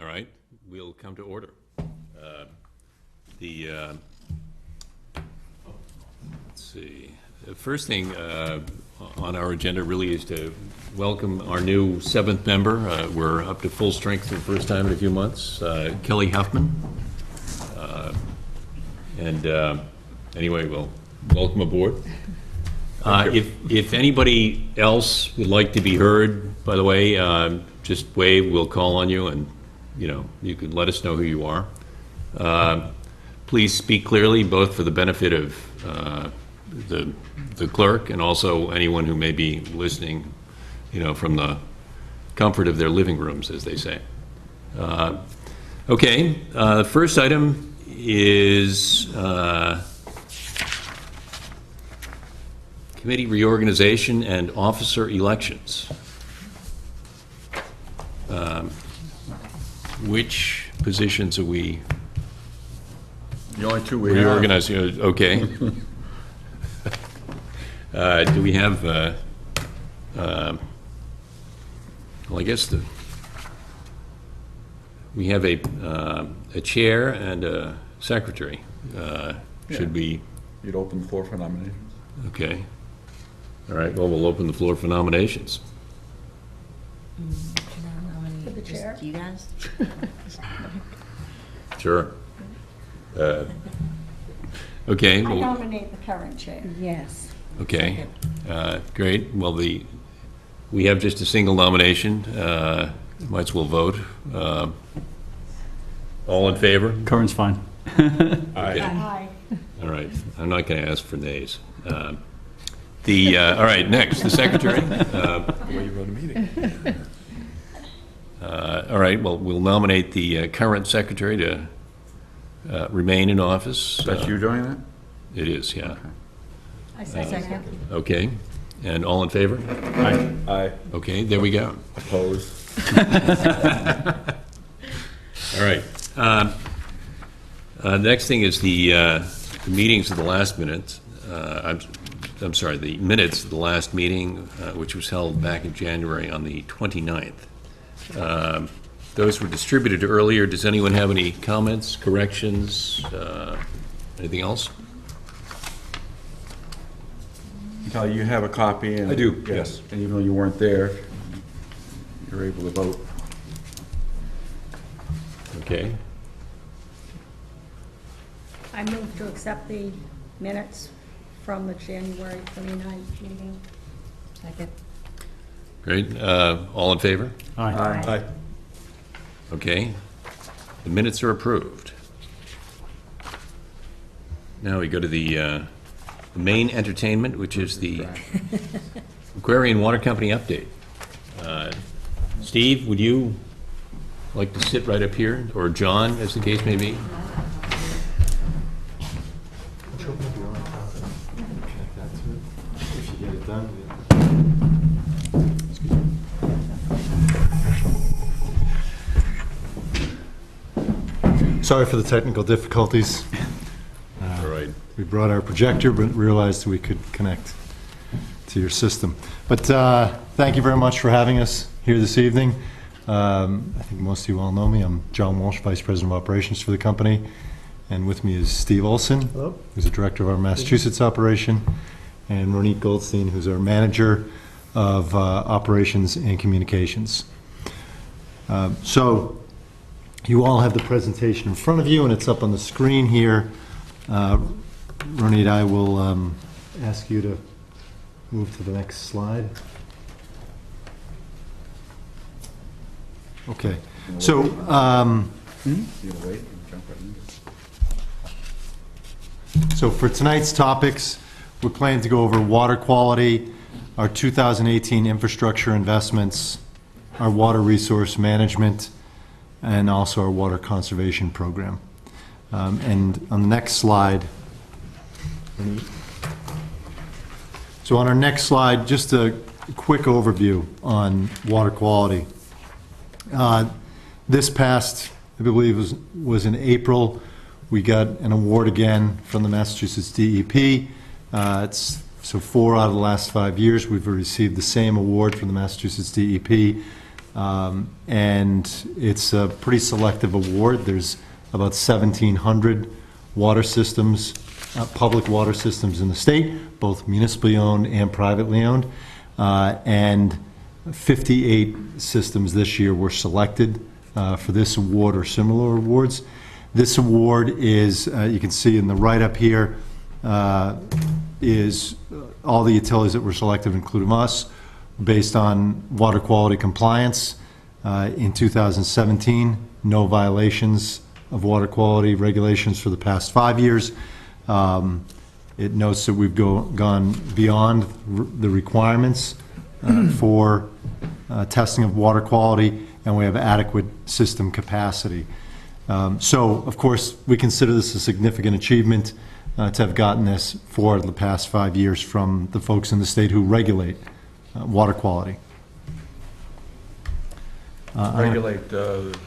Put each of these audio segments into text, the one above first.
All right, we'll come to order. Let's see. The first thing on our agenda really is to welcome our new 7th member. We're up to full strength for the first time in a few months, Kelly Huffman. Anyway, well, welcome aboard. If anybody else would like to be heard, by the way, just wave, we'll call on you, and you can let us know who you are. Please speak clearly, both for the benefit of the clerk and also anyone who may be listening, from the comfort of their living rooms, as they say. Okay, the first item is committee reorganization and officer elections. Which positions are we The only two we reorganizing? Okay. Do we have, well, I guess we have a chair and a secretary. Should we? You'd open the floor for nominations. Okay. All right, well, we'll open the floor for nominations. For the chair? Just you guys? Sure. Okay. I Well, nominate the current chair. Yes. okay. Great. Well, we have just a single nomination. Might as well vote. All in favor? Current's fine. Aye. All right. I'm not going to ask for nays. All right, next, the secretary. The way you run a meeting. All right, well, we'll nominate the current secretary to remain in office. That's you doing that? It is, yeah. I second. Okay, and all in favor? Aye. Okay, there we go. Opposed? All right. Next thing is the meetings of the last minute. I'm sorry, the minutes of the last meeting, which was held back in January on the 29th. Those were distributed earlier. Does anyone have any comments, corrections, anything else? Kelly, you have a copy? And I do, yes. And even though you weren't there, you're able to vote. Okay. I move to accept the minutes from the January 29th meeting. Second. Great. All in favor? Aye. Okay. The minutes are approved. Now we go to the main entertainment, which is the Aquarion Water Company update. Steve, would you like to sit right up here, or John, as the case may be? Sorry for the technical difficulties. All right. We brought our projector, but realized we could connect to your system. But thank you very much for having us here this evening. I think most of you all know me. I'm John Walsh, Vice President of Operations for the company. And with me is Steve Olson, who's the Director of our Massachusetts operation, and Ronit Goldstein, who's our Manager of Operations and Communications. So you all have the presentation in front of you, and it's up on the screen here. Ronit, I will ask you to move to the next slide. Okay. So, You gonna wait and jump right in? so for tonight's topics, we're planning to go over water quality, our 2018 infrastructure investments, our water resource management, and also our water conservation program. And on the next slide, so on our next slide, just a quick overview on water quality. This past, I believe, was in April, we got an award again from the Massachusetts DEP. So 4 out of the last 5 years, we've received the same award from the Massachusetts DEP. And it's a pretty selective award. There's about 1,700 water systems, public water systems in the state, both municipally owned and privately owned. And 58 systems this year were selected for this award or similar awards. This award is, you can see in the write-up here, is all the utilities that were selected, including us, based on water quality compliance. In 2017, no violations of water quality regulations for the past 5 years. It notes that we've gone beyond the requirements for testing of water quality, and we have adequate system capacity. So, of course, we consider this a significant achievement to have gotten this for the past 5 years from the folks in the state who regulate water quality. Regulate the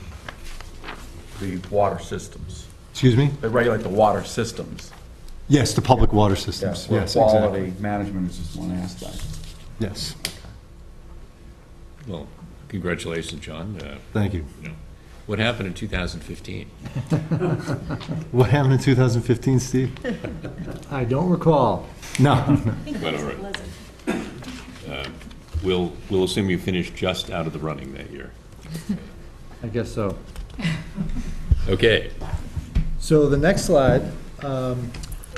water systems. Excuse me? They regulate the water systems. Yes, the public water systems. where Yes, quality exactly. management is just one aspect. Yes, Well, congratulations, John. thank you. What happened in 2015? What happened in 2015, Steve? I don't recall. No. But all right. We'll assume you finished just out of the running that year. I guess so. Okay. So the next slide,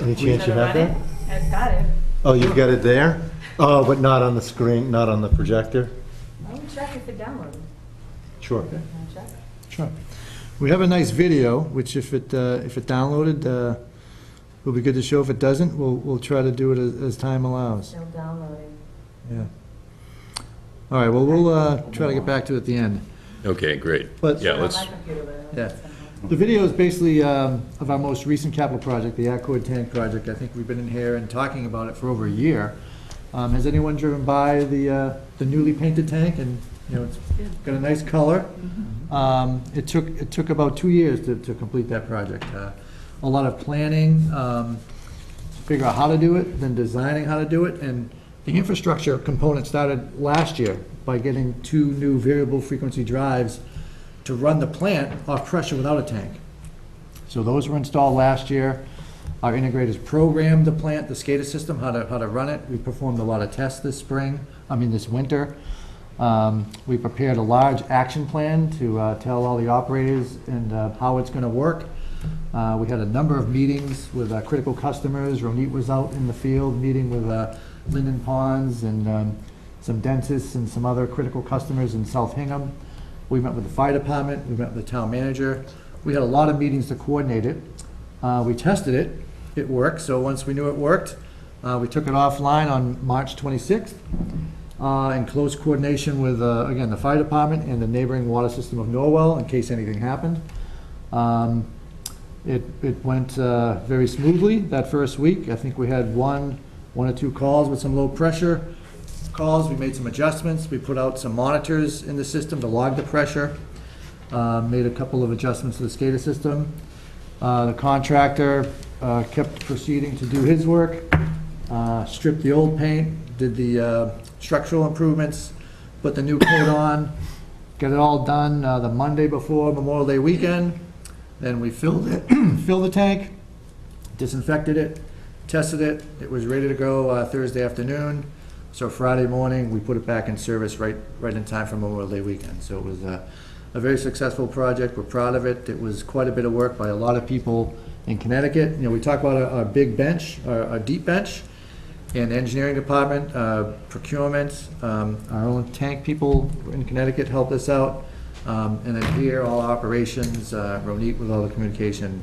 Any chance you have that? I've got it. Oh, you've got it there? Oh, but not on the screen, not on the projector? I'll check if it downloaded. Sure. I'll check. sure. We have a nice video, which if it downloaded, will be good to show. If it doesn't, we'll try to do it as time allows. Still downloading. Yeah. All right, well, we'll try to get back to it at the end. Okay, great. But- Yeah, Not let's, my computer, but I don't Yeah. think it's at home. The video is basically of our most recent capital project, the Aquarion tank project. I think we've been in here and talking about it for over a year. Has anyone driven by the newly painted tank? And, you know, it's got a nice color. It took about 2 years to complete that project. A lot of planning, to figure out how to do it, then designing how to do it. And the infrastructure component started last year by getting 2 new variable frequency drives to run the plant off pressure without a tank. So those were installed last year. Our integrators programmed the plant, the SCADA system, how to run it. We performed a lot of tests this winter. We prepared a large action plan to tell all the operators and how it's going to work. We had a number of meetings with critical customers. Ronit was out in the field meeting with Linden Ponds and some dentists and some other critical customers in South Hingham. We met with the fire department, we met with the town manager. We had a lot of meetings to coordinate it. We tested it, it worked, so once we knew it worked, we took it offline on March 26th in close coordination with, again, the fire department and the neighboring water system of Norwell in case anything happened. It went very smoothly that first week. I think we had one or two calls with some low pressure calls. We made some adjustments. We put out some monitors in the system to log the pressure. Made a couple of adjustments to the SCADA system. The contractor kept proceeding to do his work, stripped the old paint, did the structural improvements, put the new coat on, got it all done the Monday before Memorial Day weekend. Then we filled it, filled the tank, disinfected it, tested it. It was ready to go Thursday afternoon. So Friday morning, we put it back in service right in time for Memorial Day weekend. So it was a very successful project. We're proud of it. It was quite a bit of work by a lot of people in Connecticut. You know, we talk about our big bench, our deep bench, and the engineering department, procurement, our own tank people in Connecticut helped us out. And then here, all operations, Ronit with all the communication,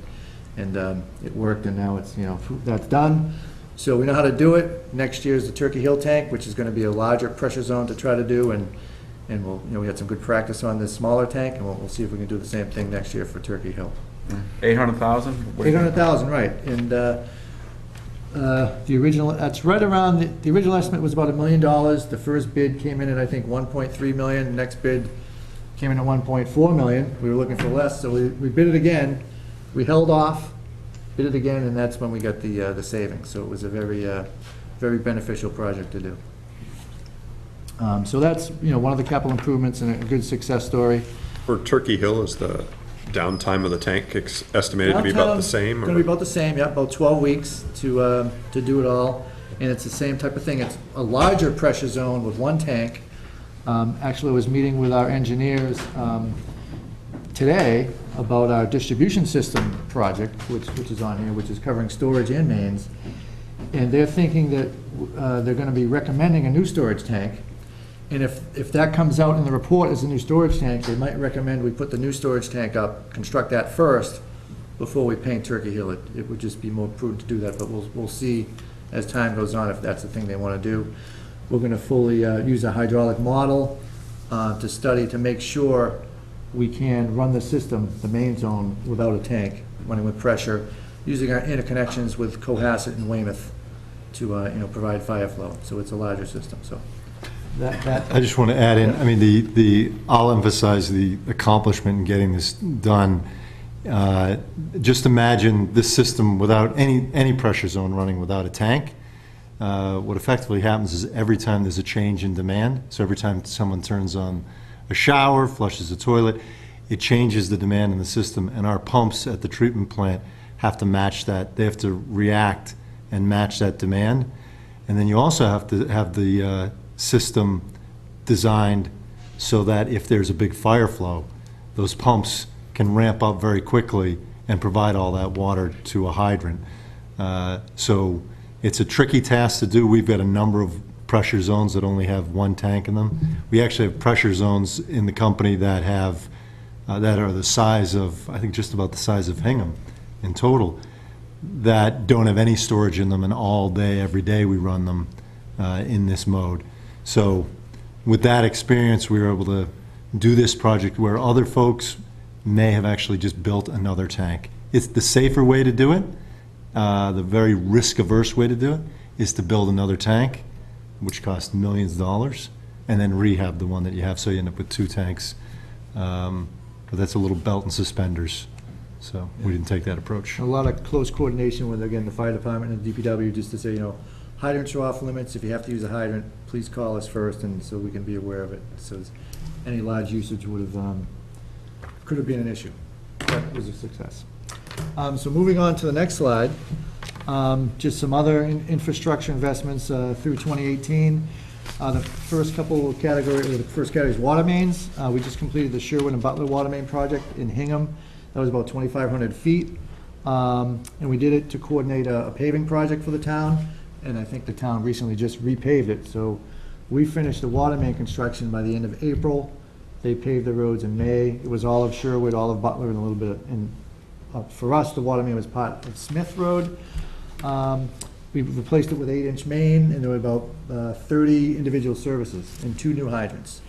and it worked, and now it's, you know, that's done. So we know how to do it. Next year is the Turkey Hill tank, which is going to be a larger pressure zone to try to do, and we'll, you know, we had some good practice on this smaller tank, and we'll see if we can do the same thing next year for Turkey Hill. 800,000? 800,000, right, and the original, that's right around, the original estimate was about $1 million. The first bid came in at, I think, 1.3 million. The next bid came in at 1.4 million. We were looking for less, so we bid it again. We held off, bid it again, and that's when we got the savings. So it was a very beneficial project to do. So that's, one of the capital improvements and a good success story. For Turkey Hill, is the downtime of the tank estimated to be about the same? Going to be about the same, yeah, about 12 weeks to do it all. And it's the same type of thing. It's a larger pressure zone with one tank. Actually, I was meeting with our engineers today about our distribution system project, which is on here, which is covering storage and mains. And they're thinking that they're going to be recommending a new storage tank. And if that comes out in the report as a new storage tank, they might recommend we put the new storage tank up, construct that first, before we paint Turkey Hill. It would just be more prudent to do that, but we'll see as time goes on if that's the thing they want to do. We're going to fully use a hydraulic model to study to make sure we can run the system, the main zone, without a tank, running with pressure, using our interconnections with Cohasset and Weymouth to provide fire flow. So it's a larger system. So that I just want to add in, I mean, I'll emphasize the accomplishment in getting this done. Just imagine this system without any pressure zone running without a tank. What effectively happens is every time there's a change in demand, so every time someone turns on a shower, flushes a toilet, it changes the demand in the system, and our pumps at the treatment plant have to match that. They have to react and match that demand. And then you also have to have the system designed so that if there's a big fire flow, those pumps can ramp up very quickly and provide all that water to a hydrant. So it's a tricky task to do. We've got a number of pressure zones that only have one tank in them. We actually have pressure zones in the company that have that are the size of, I think, just about the size of Hingham in total, that don't have any storage in them, and all day, every day, we run them in this mode. So with that experience, we were able to do this project where other folks may have actually just built another tank. It's the safer way to do it. The very risk-averse way to do it is to build another tank, which costs millions of dollars, and then rehab the one that you have, so you end up with two tanks. But that's a little belt and suspenders, so we didn't take that approach. a lot of close coordination with, again, the fire department and DPW, just to say, hydrants are off limits. If you have to use a hydrant, please call us first, and so we can be aware of it. So any large usage could have been an issue. That was a success. So moving on to the next slide, just some other infrastructure investments through 2018. The first category is water mains. We just completed the Sherwood and Butler water main project in Hingham. That was about 2,500 feet. And we did it to coordinate a paving project for the town. And I think the town recently just repaved it. So we finished the water main construction by the end of April. They paved the roads in May. It was all of Sherwood, all of Butler, and a little bit for us, the water main was part of Smith Road. We replaced it with 8-inch main, and there were about 30 individual services and 2 new hydrants.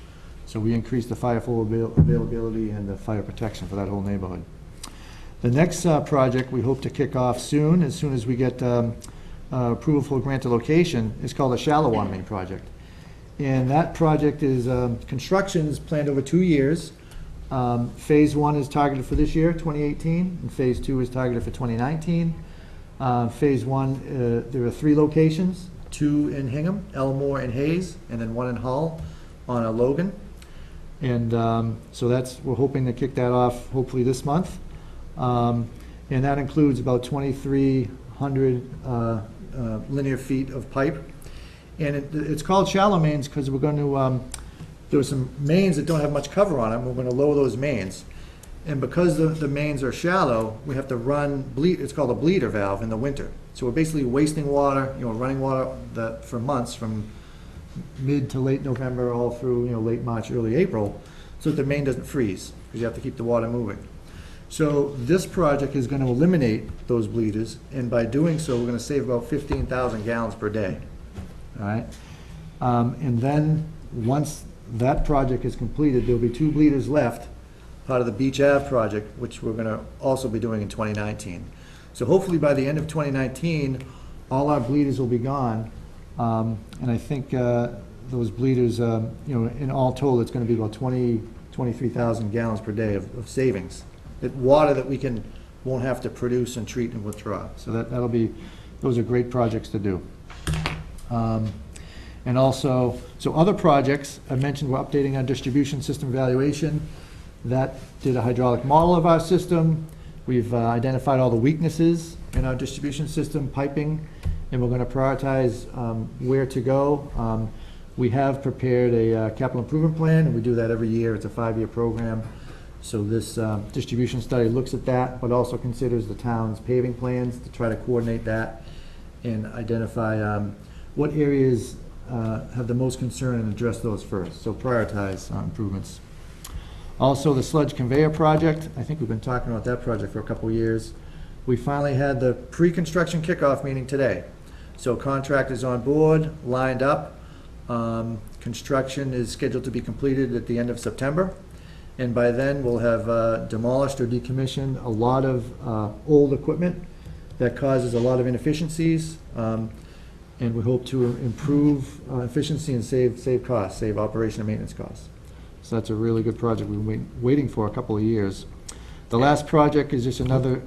So we increased the fire flow availability and the fire protection for that whole neighborhood. The next project we hope to kick off soon as we get approval for grant to location, is called the shallow water main project. And that project is, construction is planned over 2 years. Phase 1 is targeted for this year, 2018, and Phase 2 is targeted for 2019. Phase 1, there are 3 locations, 2 in Hingham, Elmore and Hayes, and then 1 in Hull on a Logan. And so we're hoping to kick that off hopefully this month. And that includes about 2,300 linear feet of pipe. And it's called shallow mains because we're going to, there are some mains that don't have much cover on them. We're going to lower those mains. And because the mains are shallow, we have to run, it's called a bleeder valve in the winter. So we're basically wasting water, running water for months from mid to late November all through, late March, early April, so that the main doesn't freeze, because you have to keep the water moving. So this project is going to eliminate those bleeders, and by doing so, we're going to save about 15,000 gallons per day. All right? And then, once that project is completed, there'll be 2 bleeders left, part of the Beach Ave project, which we're going to also be doing in 2019. So hopefully by the end of 2019, all our bleeders will be gone. And I think those bleeders, in all total, it's going to be about 23,000 gallons per day of savings. Water that we won't have to produce and treat and withdraw. So those are great projects to do. And And also, so other projects, I mentioned we're updating our distribution system evaluation. That did a hydraulic model of our system. We've identified all the weaknesses in our distribution system piping, and we're going to prioritize where to go. We have prepared a capital improvement plan, and we do that every year. It's a 5-year program. So this distribution study looks at that, but also considers the town's paving plans to try to coordinate that and identify what areas have the most concern and address those first. So prioritize improvements. Also, the sludge conveyor project, I think we've been talking about that project for a couple of years. We finally had the pre-construction kickoff meeting today. So contractors on board, lined up. Construction is scheduled to be completed at the end of September. And by then, we'll have demolished or decommissioned a lot of old equipment that causes a lot of inefficiencies. And we hope to improve efficiency and save costs, save operation and maintenance costs. So that's a really good project we've been waiting for a couple of years. The last project is just another.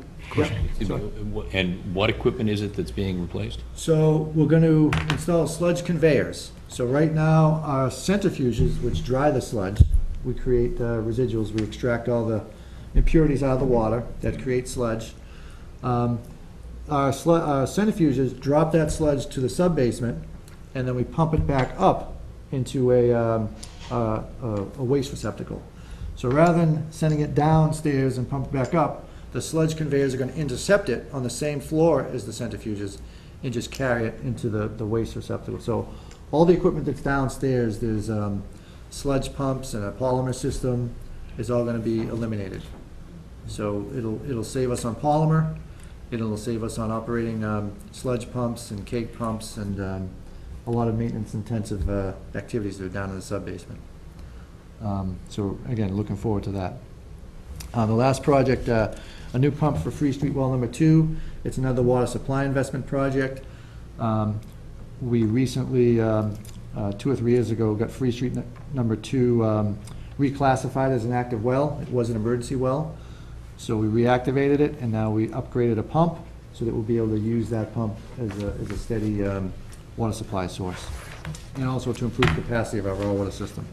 And what equipment is it that's being replaced? So we're going to install sludge conveyors. So right now, our centrifuges, which dry the sludge, we create residuals. We extract all the impurities out of the water that create sludge. Our centrifuges drop that sludge to the sub-basement, and then we pump it back up into a waste receptacle. So rather than sending it downstairs and pump it back up, the sludge conveyors are going to intercept it on the same floor as the centrifuges and just carry it into the waste receptacle. So all the equipment that's downstairs, there's sludge pumps and a polymer system, is all going to be eliminated. So it'll save us on polymer. It'll save us on operating sludge pumps and cake pumps and a lot of maintenance-intensive activities that are down in the sub-basement. So again, looking forward to that. The last project, a new pump for Free Street Well number 2. It's another water supply investment project. We recently, 2 or 3 years ago, got Free Street number 2 reclassified as an active well. It was an emergency well. So we reactivated it, and now we upgraded a pump so that we'll be able to use that pump as a steady water supply source, and also to improve the capacity of our raw water system.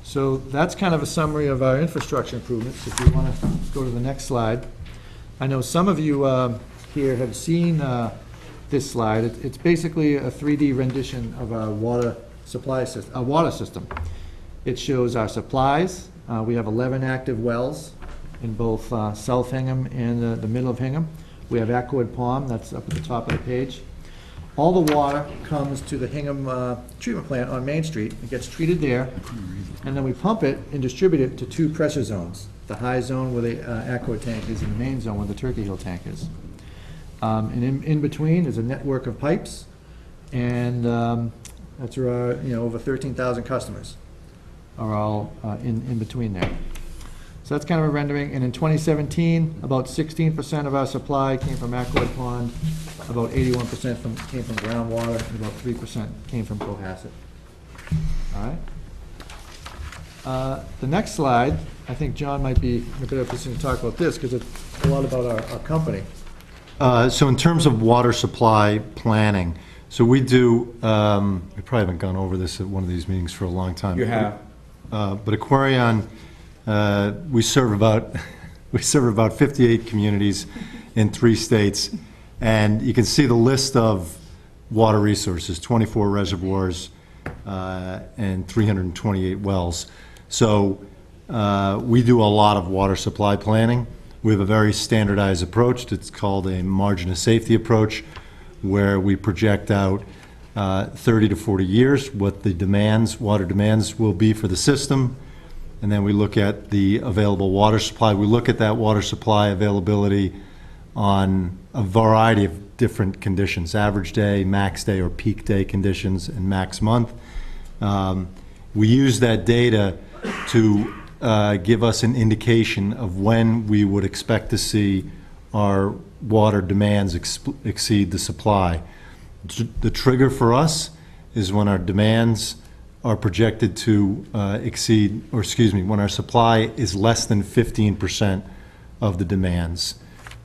So that's kind of a summary of our infrastructure improvements. If you want to go to the next slide. I know some of you here have seen this slide. It's basically a 3D rendition of our water supply system, our water system. It shows our supplies. We have 11 active wells in both South Hingham and the middle of Hingham. We have Aquarion Pond, that's up at the top of the page. All the water comes to the Hingham treatment plant on Main Street. It gets treated there, and then we pump it and distribute it to 2 pressure zones. The high zone where the Aquarion tank is, and the main zone where the Turkey Hill tank is. And in between is a network of pipes, and that's where our, over 13,000 customers are all in between there. So that's kind of a rendering. And in 2017, about 16% of our supply came from Aquarion Pond, about 81% came from groundwater, and about 3% came from Cohasset. All right. The next slide, I think John might be in a better position to talk about this because it's a lot about our company. So in terms of water supply planning, so we do, we probably haven't gone over this at one of these meetings for a long time. You have. But Aquarion, we serve about 58 communities in 3 states, and you can see the list of water resources: 24 reservoirs and 328 wells. So we do a lot of water supply planning. We have a very standardized approach. It's called a margin of safety approach, where we project out 30 to 40 years what the water demands will be for the system, and then we look at the available water supply. We look at that water supply availability on a variety of different conditions: average day, max day or peak day conditions, and max month. We use that data to give us an indication of when we would expect to see our water demands exceed the supply. The trigger for us is when our demands are projected to when our supply is less than 15% of the demands.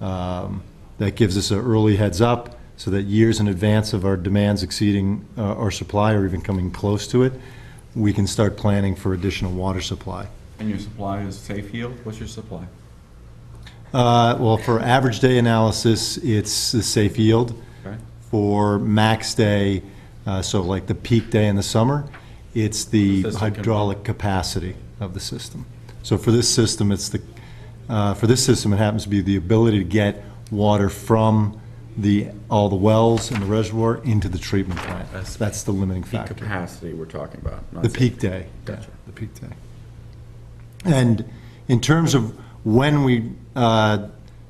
That gives us an early heads up so that years in advance of our demands exceeding our supply or even coming close to it, we can start planning for additional water supply. And your supply is safe yield? What's your supply? Well, for average day analysis, it's the safe yield. Okay. For max day, so like the peak day in the summer, it's the System hydraulic capacity of the system. So for this system, it happens to be the ability to get water from all the wells in the reservoir into the treatment plant. That's the limiting Peak factor. capacity we're talking about. not The safe. peak day. Gotcha. Yeah, the peak day. And in terms of when we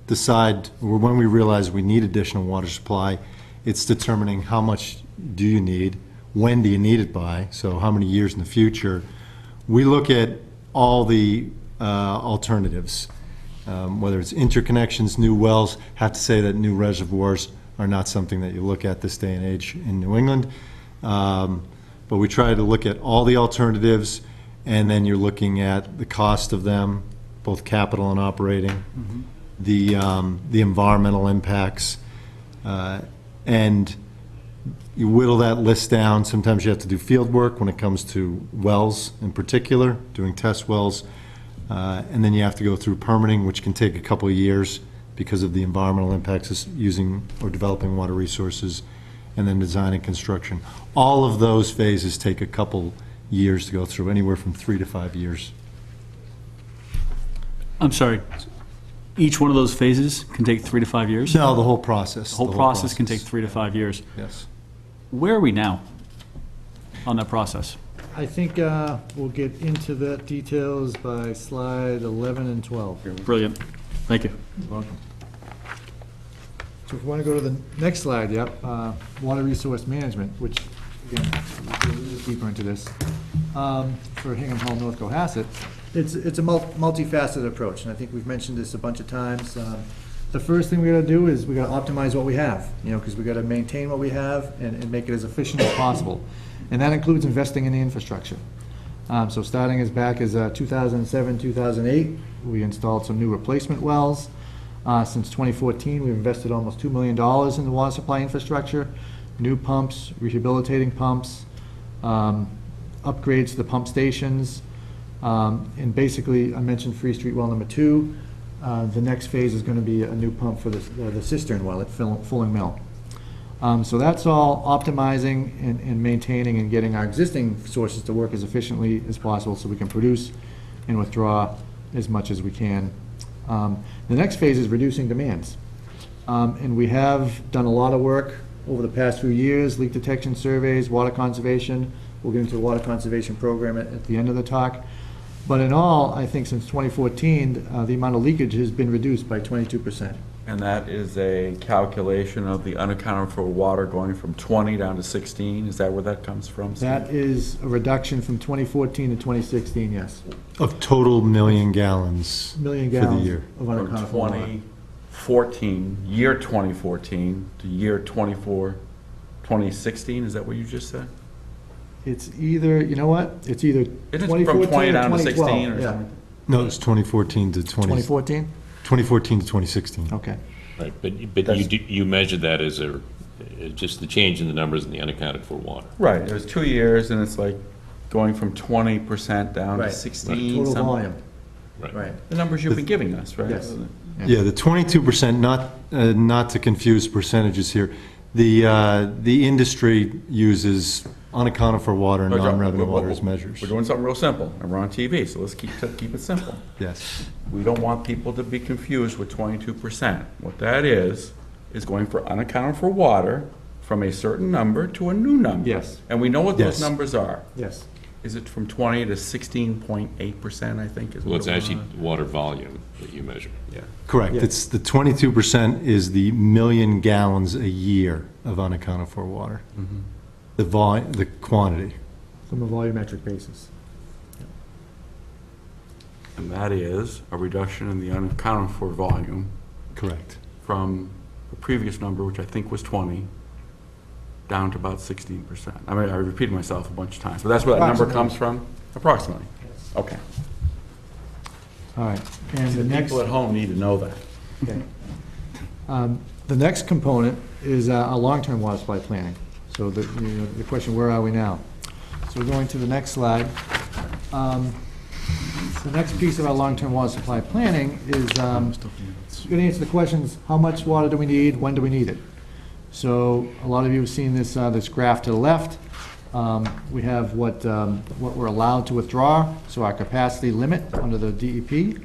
decide, or when we realize we need additional water supply, it's determining how much do you need, when do you need it by, so how many years in the future. We look at all the alternatives, whether it's interconnections, new wells. Have to say that new reservoirs are not something that you look at this day and age in New England. But we try to look at all the alternatives, and then you're looking at the cost of them, both capital and operating, the environmental impacts, and you whittle that list down. Sometimes you have to do field work when it comes to wells in particular, doing test wells, and then you have to go through permitting, which can take a couple of years because of the environmental impacts of using or developing water resources, and then design and construction. All of those phases take a couple years to go through, anywhere from 3 to 5 years. I'm sorry, each one of those phases can take 3 to 5 years? No, the whole process. The whole process can take 3 to 5 years. Yes. Where are we now on that process? I think we'll get into the details by slide 11 and 12. Brilliant. Thank you. So if we want to go to the next slide, yep, water resource management, which, again, we'll get a little deeper into this. For Hingham, Hall, North Cohasset, it's a multifaceted approach, and I think we've mentioned this a bunch of times. The first thing we gotta do is we gotta optimize what we have, because we gotta maintain what we have and make it as efficient as possible. And that includes investing in the infrastructure. So starting as back as 2007, 2008, we installed some new replacement wells. Since 2014, we've invested almost $2 million in the water supply infrastructure, new pumps, rehabilitating pumps, upgrades to the pump stations, and basically, I mentioned Free Street Well number 2. The next phase is going to be a new pump for the cistern well at Fulling Mill. So that's all optimizing and maintaining and getting our existing sources to work as efficiently as possible so we can produce and withdraw as much as we can. The next phase is reducing demands. And we have done a lot of work over the past few years, leak detection surveys, water conservation. We'll get into the water conservation program at the end of the talk. But in all, I think since 2014, the amount of leakage has been reduced by 22%. And that is a calculation of the unaccounted for water going from 20 down to 16? Is that where that comes from, Steve? That is a reduction from 2014 to 2016, yes. Of total million gallons Million for the gallons year. of From unaccounted for water. 2014, year 2014 to year 2016, is that what you just said? It's either, you know what? It's either Isn't it 2014 from or 20 down to 16 2012. or Yeah. something? No, it's 2014 to 2014? 2014 to 2016. Okay. Right, but you measured that as just the change in the numbers in the unaccounted for water. Right, it was 2 years, and it's like going from 20% down to Right. 16. Total some- volume, Right. right. The numbers you've been giving us, right? Yes. Yeah, the 22%, not to confuse percentages here, the industry uses unaccounted for water and non-revenue water as measures. We're doing something real simple, and we're on TV, so let's keep it simple. Yes. We don't want people to be confused with 22%. What that is going for unaccounted for water from a certain number to a new number. Yes. And we know what those Yes. numbers are. Yes. Is it from 20 to 16.8%, I think, is Well, what it's it was? actually water volume that you measure. Yeah. Correct. Yeah. It's the 22% is the million gallons a year of unaccounted for water. The quantity. From a volumetric basis. And that is a reduction in the unaccounted for volume Correct. from the previous number, which I think was 20, down to about 16%. I mean, I repeated myself a bunch of times, but that's where that number comes from? Approximately. Okay. All right. And the The next. people at home need to know that. Okay. The next component is our long-term water supply planning. So the question, where are we now? So we're going to the next slide. The next piece of our long-term water supply planning is going to answer the questions, how much water do we need, when do we need it? So a lot of you have seen this, this graph to the left. We have what we're allowed to withdraw, so our capacity limit under the DEP.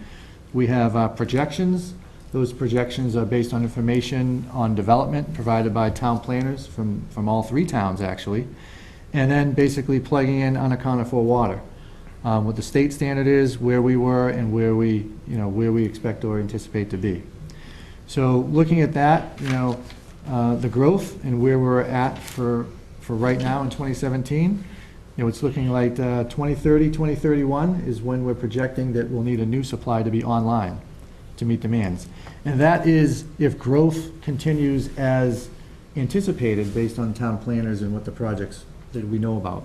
We have projections. Those projections are based on information on development provided by town planners from all 3 towns, actually. And then basically plugging in unaccounted for water. What the state standard is, where we were, and where we expect or anticipate to be. So looking at that, the growth and where we're at for right now in 2017, it's looking like 2030, 2031 is when we're projecting that we'll need a new supply to be online to meet demands. And that is if growth continues as anticipated based on town planners and what the projects that we know about,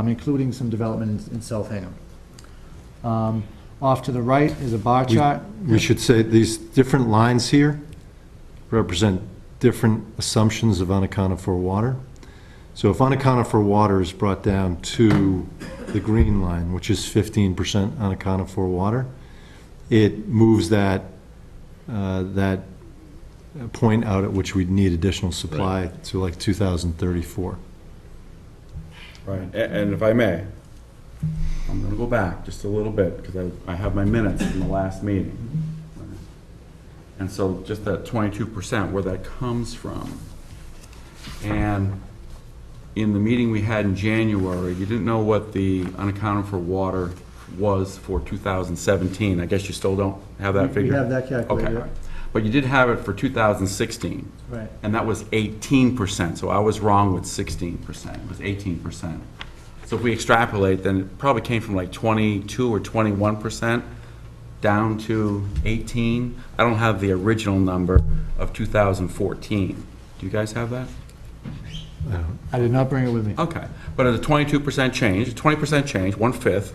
including some development in South Hingham. Off to the right is a bar chart. We should say these different lines here represent different assumptions of unaccounted for water. So if unaccounted for water is brought down to the green line, which is 15% unaccounted for water, it moves that point out at which we'd need additional supply to like 2034. Right, and if I may, I'm going to go back just a little bit, because I have my minutes from the last meeting. And so just that 22%, where that comes from. And in the meeting we had in January, you didn't know what the unaccounted for water was for 2017. I guess you still don't have that figure? We have that calculated. Okay, right. But you did have it for 2016. Right. And that was 18%, so I was wrong with 16%, it was 18%. So if we extrapolate, then it probably came from like 22 or 21% down to 18. I don't have the original number of 2014. Do you guys have that? I did not bring it with me. Okay, but at a 22% change, 20% change, 1/5,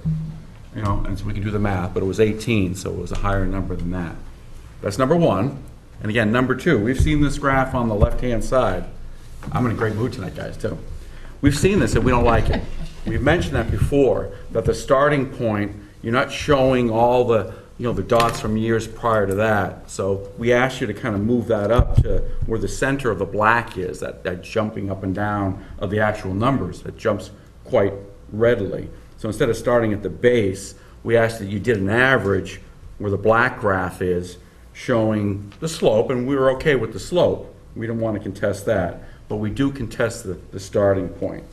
and so we can do the math, but it was 18, so it was a higher number than that. That's number one. And again, number two, we've seen this graph on the left-hand side. I'm in a great mood tonight, guys, too. We've seen this and we don't like it. We've mentioned that before, that the starting point, you're not showing all the, the dots from years prior to that. So we asked you to kind of move that up to where the center of the black is, that jumping up and down of the actual numbers. It jumps quite readily. So instead of starting at the base, we asked that you did an average where the black graph is, showing the slope, and we were okay with the slope. We didn't want to contest that, but we do contest the starting point,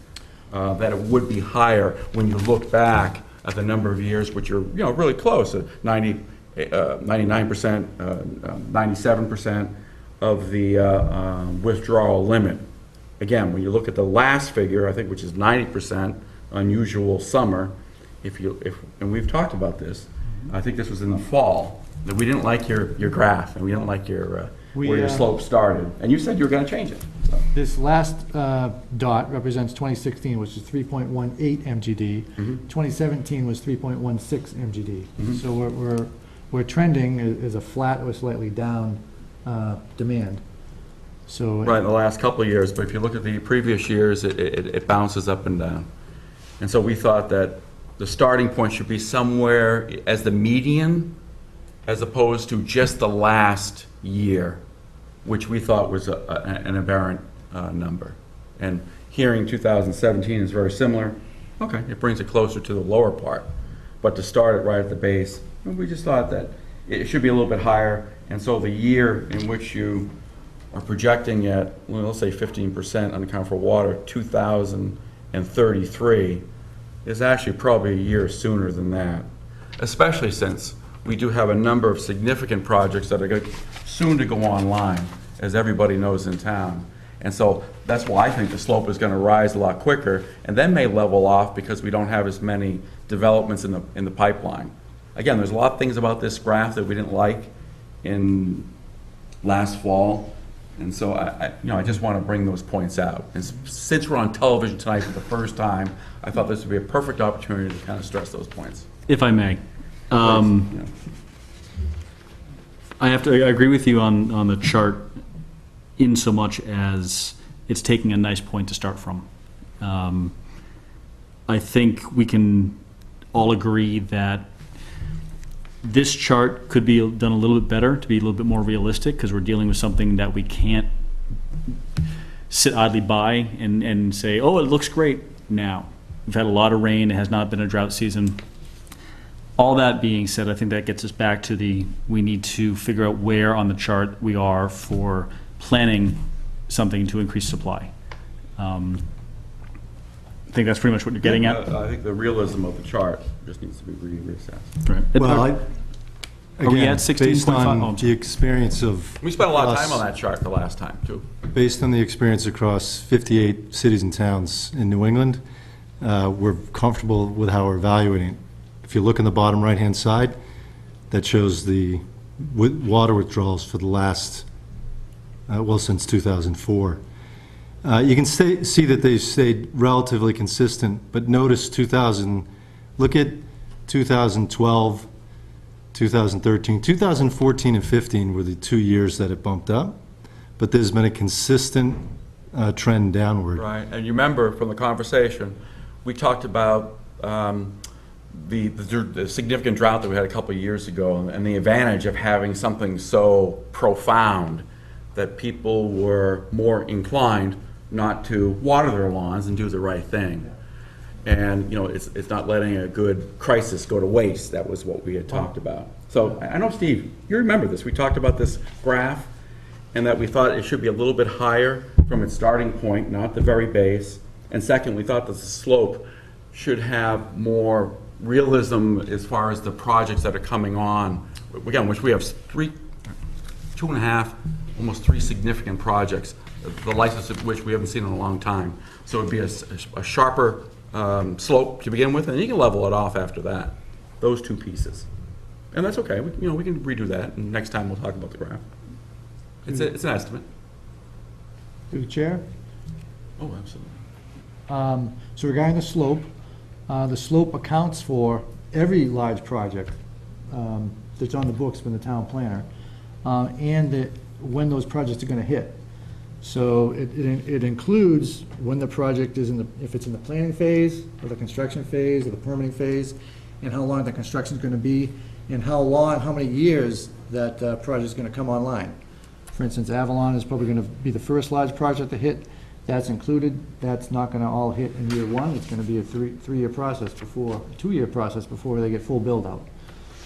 that it would be higher when you look back at the number of years, which are really close, 99%, 97% of the withdrawal limit. Again, when you look at the last figure, I think, which is 90%, unusual summer, and we've talked about this, I think this was in the fall, that we didn't like your graph, and we didn't like where your slope started. And you said you were going to change it. So. This last dot represents 2016, which is 3.18 MGD. 2017 was 3.16 MGD. So we're trending as a flat or slightly down demand. So right, in the last couple of years, but if you look at the previous years, it bounces up and down. And so we thought that the starting point should be somewhere as the median, as opposed to just the last year, which we thought was an aberrant number. And hearing 2017 is very similar. Okay, it brings it closer to the lower part. But to start it right at the base, we just thought that it should be a little bit higher. And so the year in which you are projecting at, well, let's say 15% unaccounted for water, 2033, is actually probably a year sooner than that, especially since we do have a number of significant projects that are soon to go online, as everybody knows in town. And so that's why I think the slope is going to rise a lot quicker, and then may level off because we don't have as many developments in the pipeline. Again, there's a lot of things about this graph that we didn't like in last fall, and so I just want to bring those points out. And since we're on television tonight for the first time, I thought this would be a perfect opportunity to kind of stress those points. If I may. I agree with you on the chart in so much as it's taking a nice point to start from. I think we can all agree that this chart could be done a little bit better, to be a little bit more realistic, because we're dealing with something that we can't sit idly by and say, oh, it looks great now. We've had a lot of rain, it has not been a drought season. All that being said, I think that gets us back to we need to figure out where on the chart we are for planning something to increase supply. I think that's pretty much what you're getting at. I think the realism of the chart just needs to be reassessed. Right. Well, Are we again, at 16.5? based Oh, on the experience of. We spent a lot of time us- on that chart the last time, too. Based on the experience across 58 cities and towns in New England, we're comfortable with how we're evaluating it. If you look in the bottom right-hand side, that shows the water withdrawals for the last, since 2004. You can see that they've stayed relatively consistent, but notice look at 2012, 2013, 2014 and 15 were the 2 years that it bumped up, but there's been a consistent trend downward. Right, and you remember from the conversation, we talked about the significant drought that we had a couple of years ago and the advantage of having something so profound that people were more inclined not to water their lawns and do the right thing. And, it's not letting a good crisis go to waste. That was what we had talked about. So I know, Steve, you remember this. We talked about this graph and that we thought it should be a little bit higher from its starting point, not the very base. And second, we thought that the slope should have more realism as far as the projects that are coming on. Again, which we have 2.5, almost 3 significant projects, the license of which we haven't seen in a long time. So it'd be a sharper slope to begin with, and you can level it off after that, those 2 pieces. And that's okay, we can redo that, and next time we'll talk about the graph. It's an estimate. Through the chair. Oh, absolutely. So regarding the slope accounts for every large project that's on the books from the town planner, and when those projects are going to hit. So it includes when the project is if it's in the planning phase, or the construction phase, or the permitting phase, and how long the construction is going to be, and how many years that project is going to come online. For instance, Avalon is probably going to be the first large project to hit. That's included. That's not going to all hit in year 1. It's going to be a 2-year process before they get full build out.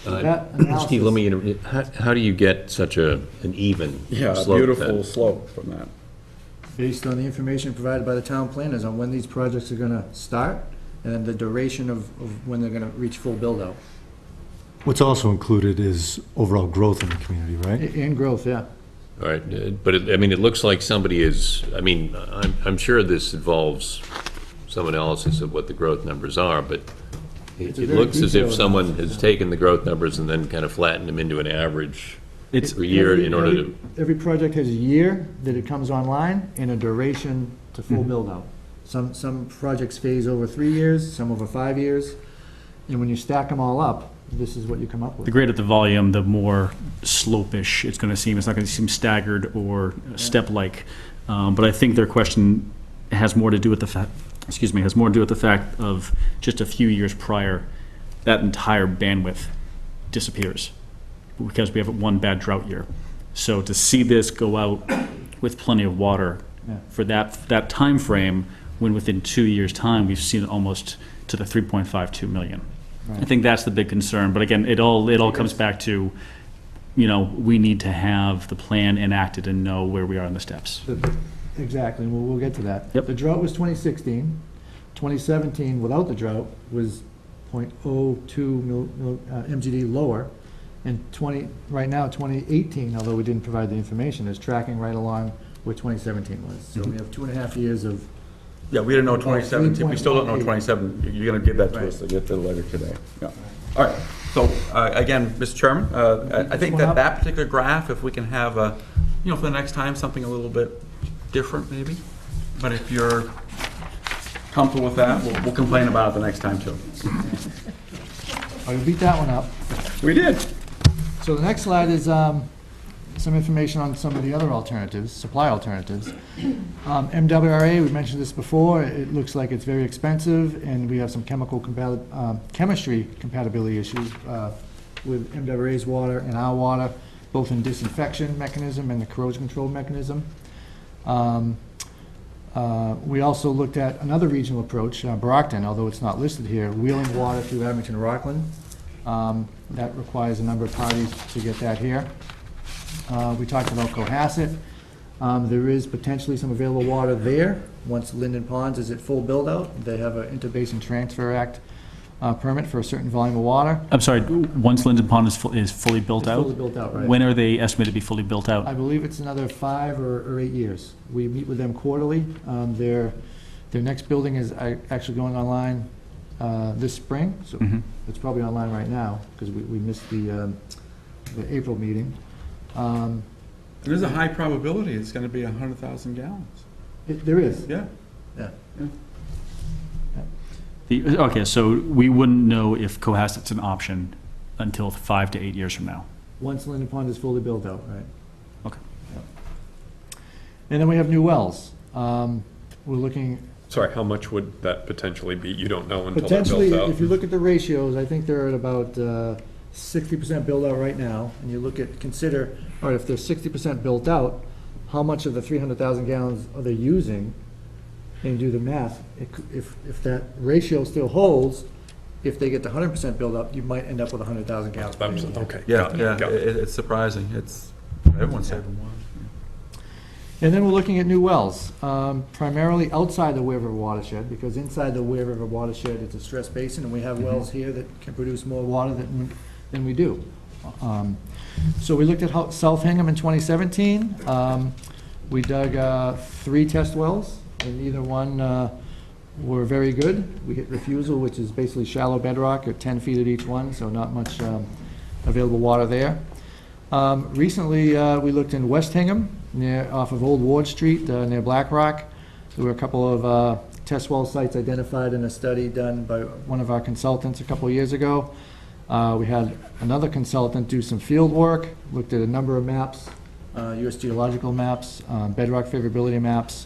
So that analysis- Steve, let me interrupt. How do you get such an even Yeah, a slope beautiful then? slope from that. Based on the information provided by the town planners on when these projects are gonna start, and then the duration of when they're gonna reach full build-out. What's also included is overall growth in the community, right? And growth, yeah. All right, but it looks like somebody is, I'm sure this involves some analysis of what the growth numbers are, but It's it a very looks as if detailed someone analysis, has yeah. taken the growth numbers and then kind of flattened them into an average It's per year in order to, Every project has a year that it comes online and a duration to full build-out. Some projects phase over 3 years, some over 5 years, and when you stack them all up, this is what you come up the with. greater the volume, the more slope-ish it's going to seem. It's not going to seem staggered or step-like. But I think their question has more to do with the fact, of just a few years prior, that entire bandwidth disappears because we have one bad drought year. So to see this go out with plenty of water Yeah. for that time frame, when within 2 years' time we've seen it almost to the 3.52 million. I think that's the big concern. But again, it all comes back to, we need to have the plan enacted and know where we are in the steps. Exactly, we'll get to that. Yep. The drought was 2016. 2017, without the drought, was 0.02 MGD lower. And right now, 2018, although we didn't provide the information, is tracking right along where 2017 was. So we have 2.5 years of, Yeah, we didn't know 2017, we still don't know 3.18. 27, you're gonna give that to us, to get the letter today. Yeah. All right, so, again, Mr. Chairman, I think that particular graph, if we can have for the next time, something a little bit different maybe, but if you're comfortable with that, we'll complain about it the next time too. you beat that one up. We did. So the next slide is some information on some of the other alternatives, supply alternatives. MWRA, we mentioned this before, it looks like it's very expensive, and we have some chemistry compatibility issues with MWRA's water and our water, both in disinfection mechanism and the corrosion control mechanism. We also looked at another regional approach, Brockton, although it's not listed here, wheeling water through Abington and Rockland. That requires a number of parties to get that here. We talked about Cohasset. There is potentially some available water there once Linden Ponds is at full build-out. They have an Interbasin Transfer Act permit for a certain volume of water. I'm sorry, once Linden Pond is fully built It's out? fully built out, right. When are they estimated to be fully built out? I believe it's another 5 or 8 years. We meet with them quarterly. Their next building is actually going online this spring, so Mhm. it's probably online right now, because we missed the April meeting. There's a high probability it's gonna be 100,000 gallons. There is, Yeah. yeah. Okay, so we wouldn't know if Cohasset's an option until 5 to 8 years from now. Once Linden Pond is fully built out, right. Okay. And then we have new wells. We're looking, Sorry, how much would that potentially be? You don't know until they're potentially, built out? if you look at the ratios, I think they're at about 60% built out right now, and you consider, all right, if they're 60% built out, how much of the 300,000 gallons are they using? And do the math, if that ratio still holds, if they get to 100% build up, you might end up with 100,000 gallons. Okay. Yeah, got it, yeah, got it. it's surprising. Everyone's saving water. And then we're looking at new wells, primarily outside the Ware River watershed, because inside the Ware River watershed, it's a stress basin, and we have wells here that can produce more water than we do. So we looked at South Hingham in 2017. We dug 3 test wells, and either one were very good. We hit refusal, which is basically shallow bedrock at 10 feet at each one, so not much available water there. Recently, we looked in West Hingham, off of Old Ward Street, near Black Rock. There were a couple of test well sites identified in a study done by one of our consultants a couple of years ago. We had another consultant do some field work, looked at a number of maps, U.S. geological maps, bedrock favorability maps,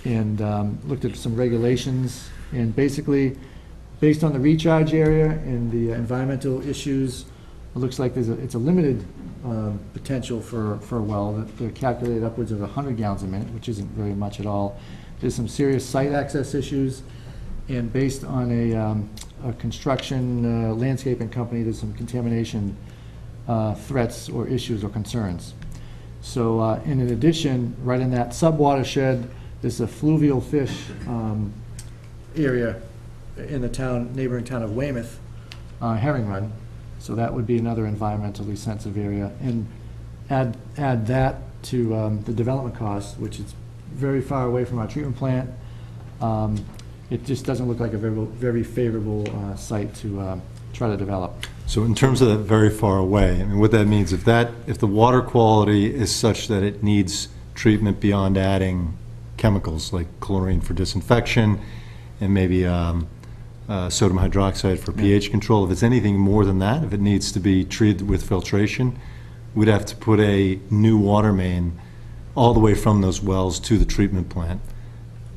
and looked at some regulations. And basically, based on the recharge area and the environmental issues, it looks like it's a limited potential for a well. They're calculated upwards of 100 gallons a minute, which isn't very much at all. There's some serious site access issues, and based on a construction landscaping company, there's some contamination threats or issues or concerns. So in addition, right in that sub-watershed, there's a fluvial fish area in the neighboring town of Weymouth, Herring Run. So that would be another environmentally sensitive area. And add that to the development costs, which is very far away from our treatment plant. It just doesn't look like a very favorable site to try to develop. So in terms of that very far away, I mean, what that means, if the water quality is such that it needs treatment beyond adding chemicals like chlorine for disinfection and maybe sodium hydroxide for pH control, if it's anything more than that, if it needs to be treated with filtration, we'd have to put a new water main all the way from those wells to the treatment plant.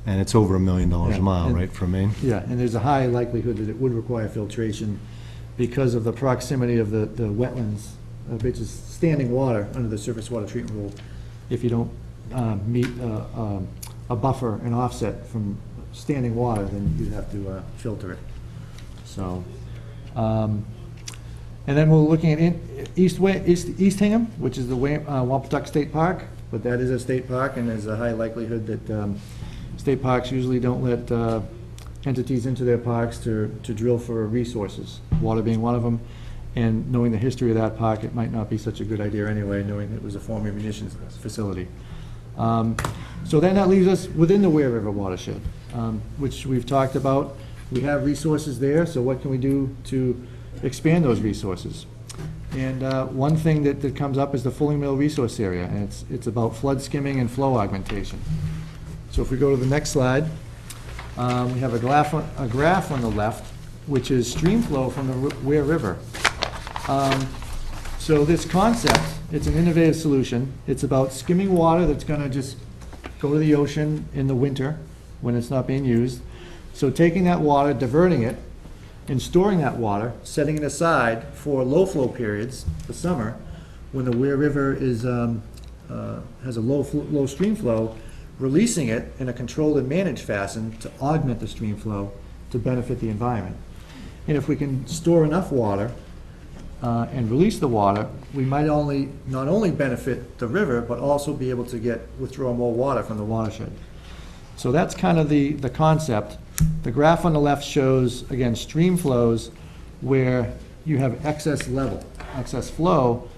And it's over $1 million a mile, right, for a main? Yeah, and there's a high likelihood that it would require filtration because of the proximity of the wetlands, which is standing water under the surface water treatment rule. If you don't meet a buffer, an offset from standing water, then you'd have to filter it. So, and then we're looking at East Hingham, which is the Wampatuck State Park, but that is a state park, and there's a high likelihood that state parks usually don't let entities into their parks to drill for resources, water being one of them. And knowing the history of that park, it might not be such a good idea anyway, knowing it was a former munitions facility. So then that leaves us within the Ware River watershed, which we've talked about. We have resources there, so what can we do to expand those resources? And one thing that comes up is the Fulling Mill resource area, and it's about flood skimming and flow augmentation. So if we go to the next slide, we have a graph on the left, which is stream flow from the Ware River. So this concept, It's an innovative solution. It's about skimming water that's gonna just go to the ocean in the winter when it's not being used. So taking that water, diverting it, and storing that water, setting it aside for low flow periods, the summer, when the Ware River is, has a low stream flow, releasing it in a controlled and managed fashion to augment the stream flow to benefit the environment. And if we can store enough water and release the water, we might not only benefit the river, but also be able to withdraw more water from the watershed. So that's kind of the concept. The graph on the left shows, again, stream flows where you have excess flow,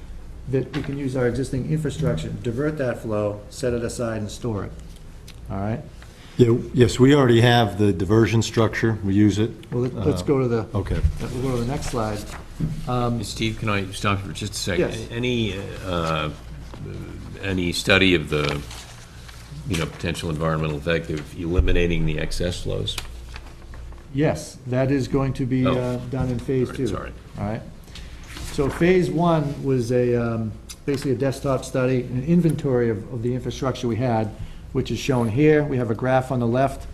that we can use our existing infrastructure, divert that flow, set it aside and store it. All right? Yeah, yes, we already have the diversion structure. We use it. Well, let's go to the, Okay. we'll go to the next slide. Steve, can I stop you for just a second? Yes. Any study of the, potential environmental effect of eliminating the excess flows? Yes, that is going to be Oh. done in phase Right, 2. sorry. All right? So phase 1 was basically a desktop study, an inventory of the infrastructure we had, which is shown here. We have a graph on the left.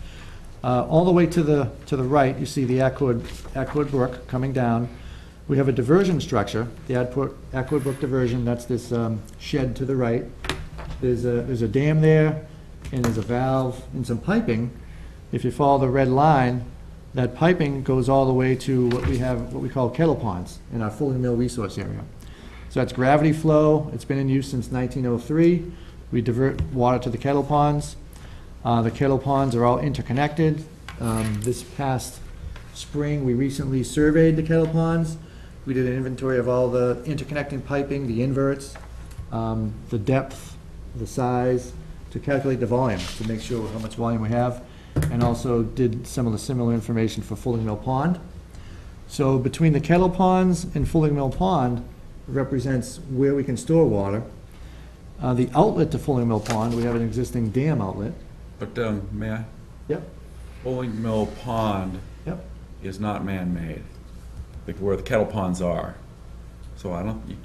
All the way to the right, you see the Aquard Brook coming down. We have a diversion structure, the Aquard Brook diversion, that's this shed to the right. There's a dam there, and there's a valve and some piping. If you follow the red line, that piping goes all the way to what we call kettle ponds in our Fulling Mill resource area. So that's gravity flow. It's been in use since 1903. We divert water to the kettle ponds. The kettle ponds are all interconnected. This past spring, we recently surveyed the kettle ponds. We did an inventory of all the interconnecting piping, the inverts, the depth, the size, to calculate the volume, to make sure how much volume we have, and also did some of the similar information for Fulling Mill Pond. So between the kettle ponds and Fulling Mill Pond represents where we can store water. The outlet to Fulling Mill Pond, we have an existing dam outlet. But, may I? Yep, Fulling Mill Pond yep. is not man-made, like where the kettle ponds are. So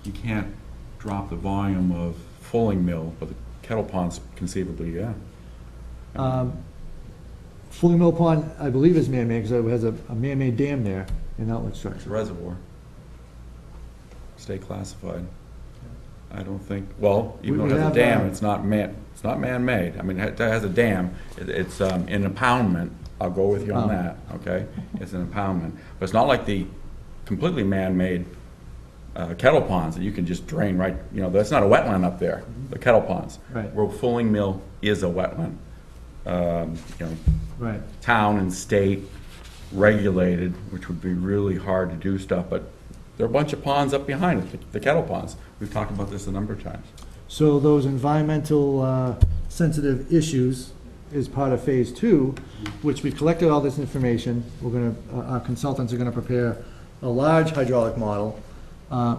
you can't drop the volume of Fulling Mill, but the kettle ponds conceivably, yeah. Fulling Mill Pond, I believe, is man-made because it has a man-made dam there in outlet It's a structure. reservoir. State classified. I don't think, well, even though We it has a have, dam, it's not man-made. I mean, it has a dam, it's an impoundment, I'll go with you on that, okay? It's an impoundment, but it's not like the completely man-made kettle ponds that you can just drain right, that's not a wetland up there, the kettle ponds. Right. Where Fulling Mill is a wetland. Right. Town and state regulated, which would be really hard to do stuff, but there are a bunch of ponds up behind it, the kettle ponds. We've talked about this a number of times. So those environmental sensitive issues is part of phase 2, which we collected all this information. Our consultants are gonna prepare a large hydraulic model.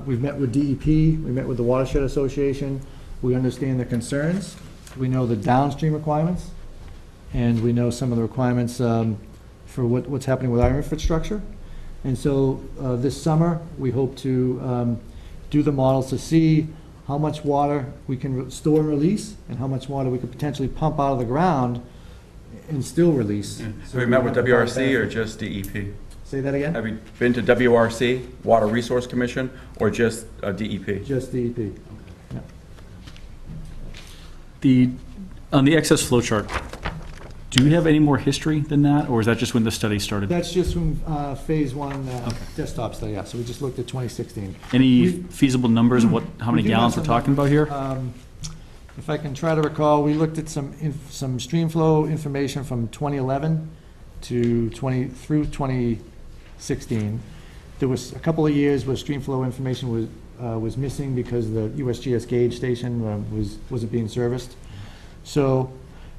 We've met with DEP, we met with the Watershed Association. We understand the concerns. We know the downstream requirements, and we know some of the requirements for what's happening with our infrastructure. And so this summer, we hope to do the models to see how much water we can store and release, and how much water we could potentially pump out of the ground and still release. Have you met with WRC or just DEP? Say that again? Have you been to WRC, Water Resource Commission, or just DEP? Just DEP. Yeah. On the excess flow chart, do you have any more history than that, or is that just when the study started? That's just from phase 1 desktop study, yeah, so we just looked at 2016. Any feasible numbers of how many We do have gallons we're some talking about here? If I can try to recall, we looked at some Streamflow information from 2011 through 2016. There was a couple of years where Streamflow information was missing because the USGS gauge station wasn't being serviced. So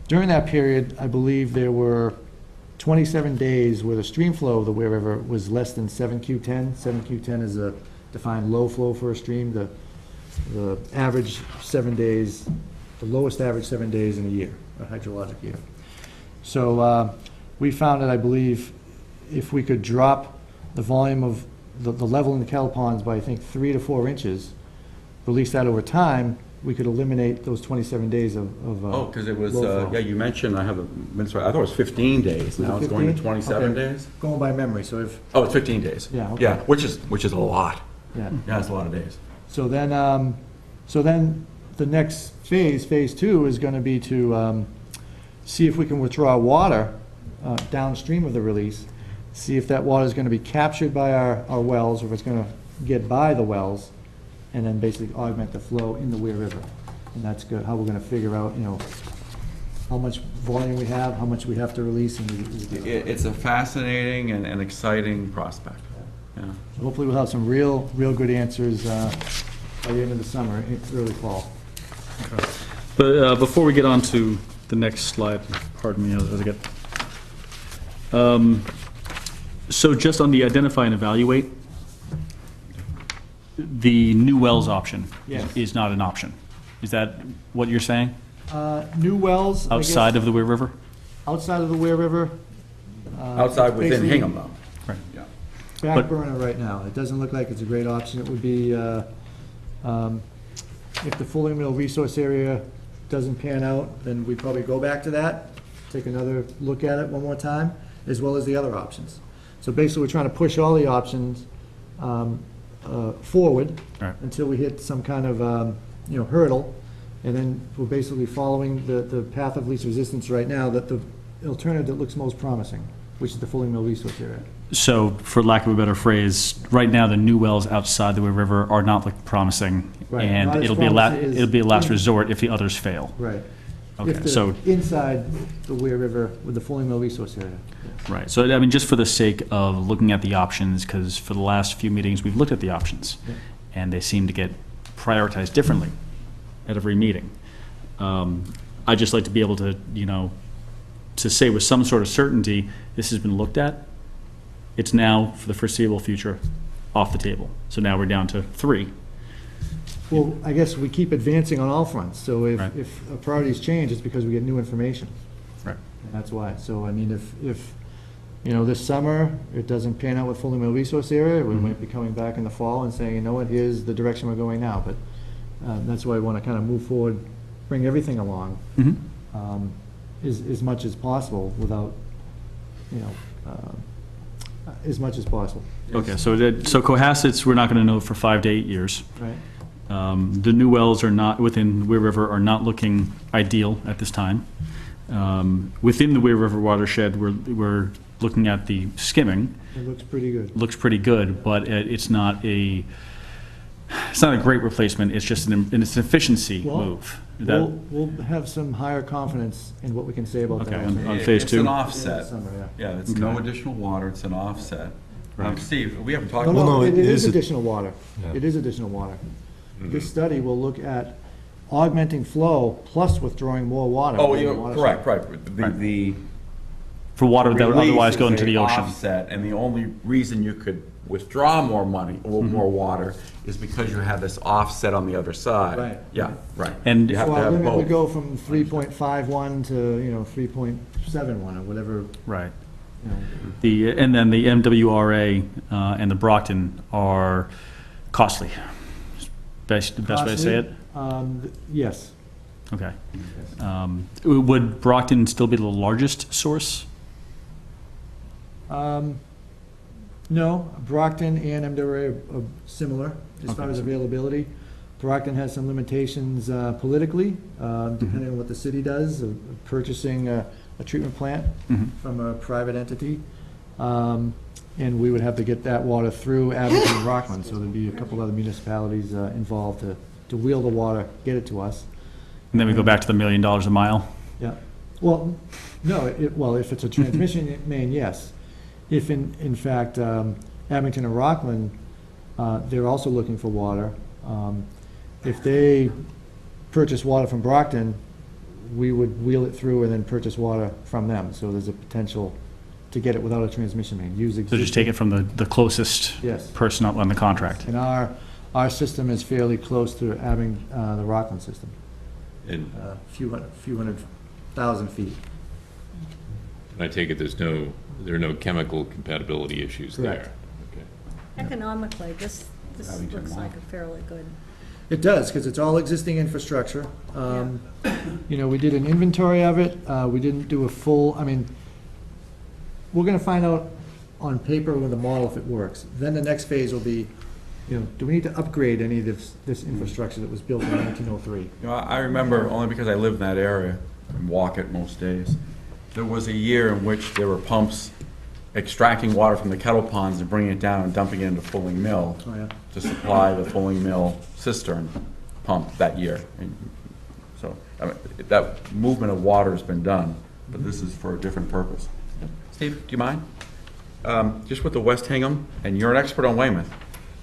during that period, I believe there were 27 days where the stream flow of the Ware River was less than 7Q10. 7Q10 is a defined low flow for a stream. The average 7 days, the lowest average 7 days in a year, a hydrologic year. So we found that, I believe, if we could drop the volume of the level in the kettle ponds by, I think, 3 to 4 inches, release that over time, we could eliminate those 27 days of. Oh, because it was, low flow. yeah, you mentioned, I have the minutes right, I thought it was 15 days, now it's going to 15? 27 Okay. days? Going by memory, so if, Oh, it's 15 days. Yeah, okay. Yeah, which is a lot. yeah. Yeah, it's a lot of days. So then the next phase 2, is going to be to see if we can withdraw water downstream of the release, see if that water is going to be captured by our wells, or if it's going to get by the wells, and then basically augment the flow in the Weir River. And that's good, how we're going to figure out, how much volume we have, how much we have to release, and It's a fascinating and exciting prospect. Yeah. hopefully we'll have some real good answers by the end of the summer, early fall. But before we get on to the next slide, pardon me as I get. So just on the identify and evaluate, the new wells option Yes. is not an option. Is that what you're saying? New wells, I guess, Outside of the Weir River? outside of the Weir River. Outside within basically Hingham, though. Right. Yeah. Back But- burner right now. It doesn't look like it's a great option. It would be, if the Fulling Mill resource area doesn't pan out, then we'd probably go back to that, take another look at it one more time, as well as the other options. So basically, we're trying to push all the options forward Right. until we hit some kind of, hurdle. And then we're basically following the path of least resistance right now, that the alternative that looks most promising, which is the Fulling Mill resource area. So, for lack of a better phrase, right now, the new wells outside the Weir River are not looking promising, Right, and not as it'll be a last promising as- resort if the others fail. Right. Okay, If so- they're inside the Weir River with the Fulling Mill resource area. Right, so, I mean, just for the sake of looking at the options, because for the last few meetings, we've looked at the options, and they seem to get prioritized differently at every meeting. I'd just like to be able to, to say with some sort of certainty, this has been looked at, it's now, for the foreseeable future, off the table. So now we're down to 3. Well, I guess we keep advancing on all fronts, so Right. if our priorities change, it's because we get new information. Right. And that's why. So, I mean, if this summer, it doesn't pan out with Fulling Mill resource area, we might be coming back in the fall and saying, you know what, here's the direction we're going now. But that's why I want to kind of move forward, bring everything along as much as possible without, as much as possible. Okay, so Cohasset's, we're not going to know for 5 to 8 years. Right? The new wells are not, within Weir River, are not looking ideal at this time. Within the Weir River watershed, we're looking at the skimming. It looks pretty good. Looks pretty good, but it's not a great replacement, it's just it's an efficiency Well, move. That- We'll have some higher confidence in what we can say about Okay, that. on phase It's 2? an Yeah, offset. summer, yeah. Yeah, it's no additional water, it's an offset. Steve, we haven't talked No, about. no, no, it it is is a- additional water. Yeah. It is additional water. This study will look at augmenting flow plus withdrawing more water. Oh, from the you're watershed. correct, right. The For water that would release otherwise go is into a the ocean. offset, and the only reason you could withdraw more money, or Mm-hmm. more water, is because you have this offset on the other side. Right. Yeah, right. And- You have So to our have limit would both. go from 3.51 to, 3.71 or whatever, Right. you know. And then the MWRA and the Brockton are costly. The best way to say it? Yes. Okay. Would Brockton still be the largest source? No, Brockton and MWA are similar as far Okay. as availability. Brockton has some limitations politically, depending on what the city does, of purchasing a treatment plant from a private entity. And we would have to get that water through Abington and Rockland, so there'd be a couple other municipalities involved to wheel the water, get it to us. And then we go back to the $1 million a mile? Yeah. Well, no, if it's a transmission main, yes. If in fact, Abington and Rockland, they're also looking for water. If they purchase water from Brockton, we would wheel it through and then purchase water from them. So there's a potential to get it without a transmission main. Use So just existing- take it from the closest Yes. person up on the contract? And our system is fairly close to the Rockland system, And few hundred thousand feet. I take it there are no chemical compatibility issues there? Correct. Okay. Economically, this Abington looks Mall. like a fairly good It does, because it's all existing infrastructure. You know, we did an inventory of it, we didn't do a full, I mean, we're gonna find out on paper with a model if it works. Then the next phase will be, you know, do we need to upgrade any of this infrastructure that was built in 1903? You know, I remember, only because I live in that area and walk it most days, there was a year in which there were pumps extracting water from the kettle ponds and bringing it down and dumping it into Fulling Mill Oh, yeah. to supply the Fulling Mill cistern pump that year. And so, I mean, that movement of water has been done, but this is for a different purpose. Steve, do you mind? Just with the West Hingham, and you're an expert on Weymouth,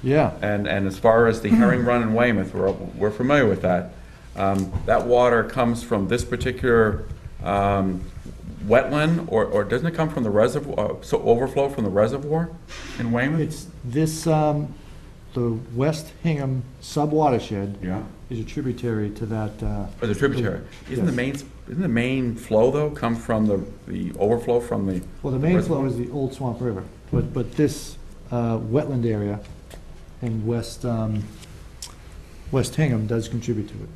Yeah, and as far as the herring run in Weymouth, we're familiar with that. That water comes from this particular wetland, or doesn't it come from the reservoir, so overflow from the reservoir in Weymouth? it's this, the West Hingham sub-watershed Yeah, is a tributary to that, or the tributary. Isn't the main flow, though, come from the overflow from the? well, the main reservoir? flow is the Old Swamp River, but this wetland area in West Hingham does contribute to it.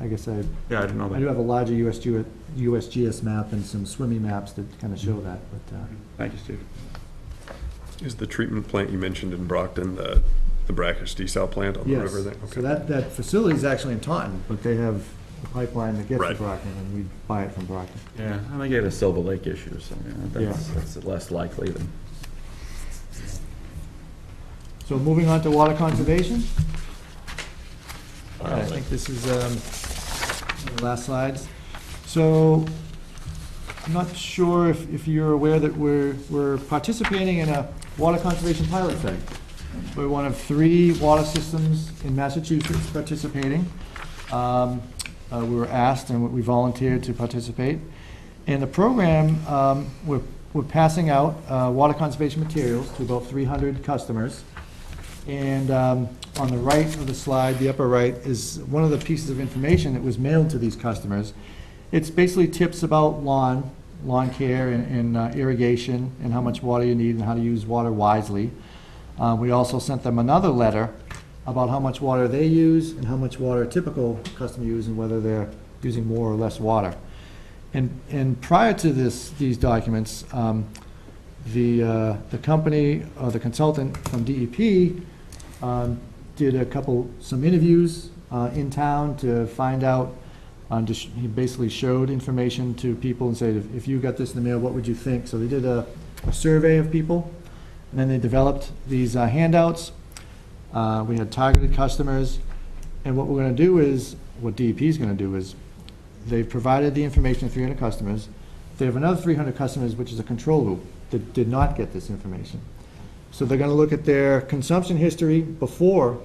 I guess I Yeah, I didn't know I do that. have a larger USGS map and some swimming maps that kind of show that, but, Thank you, Steve. Is the treatment plant you mentioned in Brockton, the brackish desal plant on the yes. river there? So Okay. that facility is actually in Taunton, but they have a pipeline that gets to Right. Brockton, and we buy it from Brockton. Yeah, I think it a Silver Lake issue, so that's less likely than. So moving on to water conservation. I think this is the last slides. So I'm not sure if you're aware that we're participating in a water conservation pilot study. We're one of 3 water systems in Massachusetts participating. We were asked and we volunteered to participate. In the program, we're passing out water conservation materials to about 300 customers. And on the right of the slide, the upper right, is one of the pieces of information that was mailed to these customers. It's basically tips about lawn care and irrigation and how much water you need and how to use water wisely. We also sent them another letter about how much water they use and how much water a typical customer uses and whether they're using more or less water. And prior to these documents, the company, or the consultant from DEP, did some interviews in town to find out, he basically showed information to people and said, if you got this in the mail, what would you think? So they did a survey of people, and then they developed these handouts. We had targeted customers, and what we're gonna do is, what DEP is gonna do is, they've provided the information to 300 customers. They have another 300 customers, which is a control group, that did not get this information. So they're gonna look at their consumption history before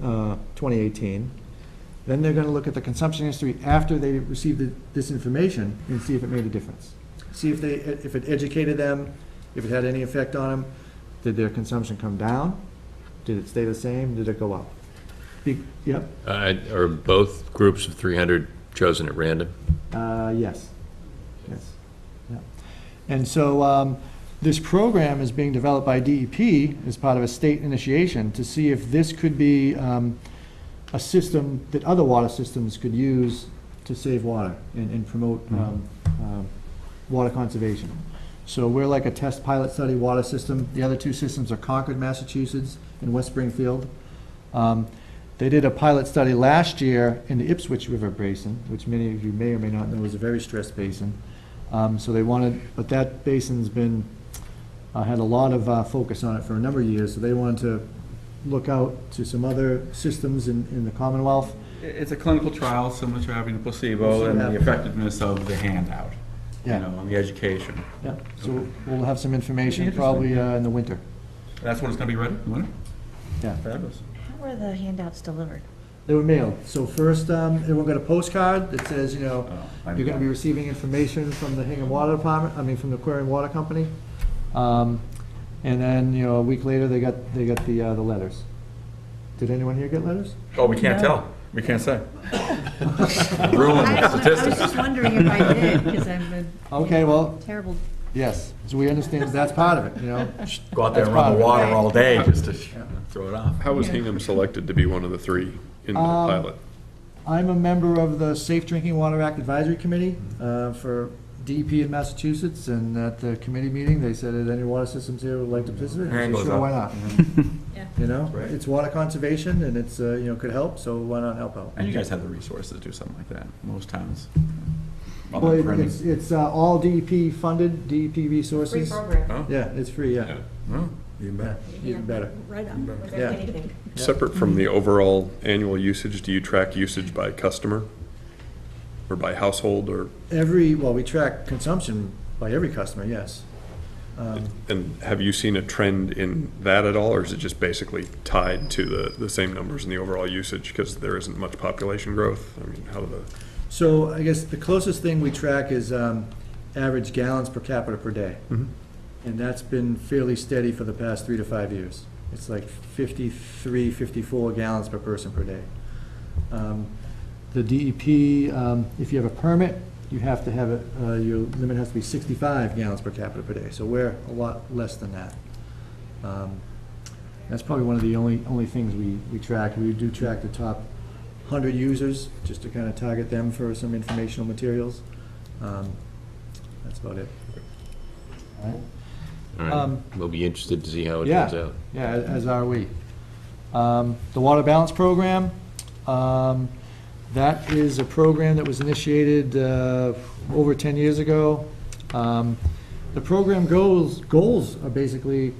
2018. Then they're gonna look at the consumption history after they received this information and see if it made a difference. See if it educated them, if it had any effect on them. Did their consumption come down? Did it stay the same? Did it go up? Yep, Are both groups of 300 chosen at random? yes, yes, yeah. And so, this program is being developed by DEP as part of a state initiation to see if this could be a system that other water systems could use to save water and promote water conservation. So we're like a test pilot study water system. The other 2 systems are Concord, Massachusetts, and West Springfield. They did a pilot study last year in the Ipswich River Basin, which many of you may or may not know is a very stressed basin. So they wanted, but that basin's been, had a lot of focus on it for a number of years, so they wanted to look out to some other systems in the Commonwealth. It's a clinical trial similar to having a placebo and the effectiveness of the handout, you Yeah. know, and the education. Yeah, so we'll have some information Interesting. probably in the winter. That's when it's gonna be ready? When? Yeah. Fabulous. How were the handouts delivered? They were mailed. So first, everyone got a postcard that says, you know, Oh, you're gonna be receiving information from the Hingham Water Department, from the Aquarion Water Company. And then, you know, a week later, they got the letters. Did anyone here get letters? Oh, we can't No. tell. We can't say. Ruin the I was statistics. just wondering if I did, because I'm a Okay, well, terrible, yes. So we understand that's part of it, you know? Go out there and run the water all day just to throw it off. How was Hingham selected to be one of the 3 in the pilot? I'm a member of the Safe Drinking Water Act Advisory Committee for DEP in Massachusetts, and at the committee meeting, they said, "Is any water systems here would like to participate?" Hand I said, goes "Sure, up. why not?" Yeah. You know, Right. it's water conservation, and it's, could help, so why not help out? And you guys have the resources to do something like that, most towns. Well, it's all DEP funded, DEP resources. Free program. Oh, Yeah, it's free, yeah. oh, even Yeah, better. even better. Right up. Was Yeah. there anything? Separate from the overall annual usage, do you track usage by customer? Or by household, or, Well, we track consumption by every customer, yes. and have you seen a trend in that at all, or is it just basically tied to the same numbers in the overall usage, because there isn't much population growth? I mean, how do the, So I guess the closest thing we track is average gallons per capita per day. And that's been fairly steady for the past 3 to 5 years. It's like 53, 54 gallons per person per day. The DEP, if you have a permit, you have to have it, your limit has to be 65 gallons per capita per day. So we're a lot less than that. That's probably one of the only things we track. We do track the top 100 users, just to kind of target them for some informational materials. That's about it. All right. All right, we'll be interested to see how it Yeah. turns out. Yeah, as are we. The Water Balance Program, that is a program that was initiated over 10 years ago. The program goals are basically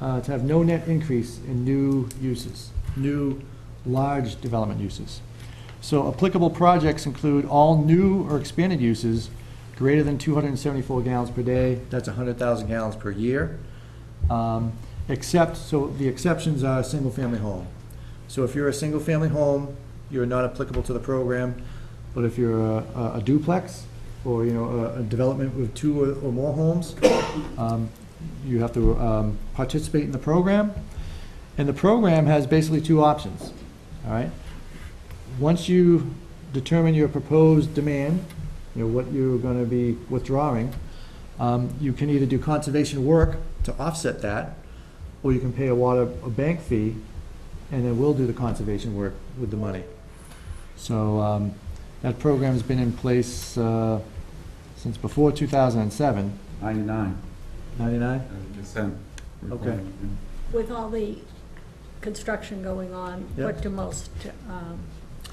to have no net increase in new uses, new large development uses. So applicable projects include all new or expanded uses greater than 274 gallons per day. That's 100,000 gallons per year. So the exceptions are single-family home. So if you're a single-family home, you're not applicable to the program. But if you're a duplex, or, a development with 2 or more homes, you have to participate in the program. And the program has basically 2 options, all right? Once you determine your proposed demand, what you're gonna be withdrawing, you can either do conservation work to offset that, or you can pay a bank fee, and then we'll do the conservation work with the money. So, that program's been in place, since before 2007. 99. 99? Consent. Okay. With all the construction going on, Yep. what do most,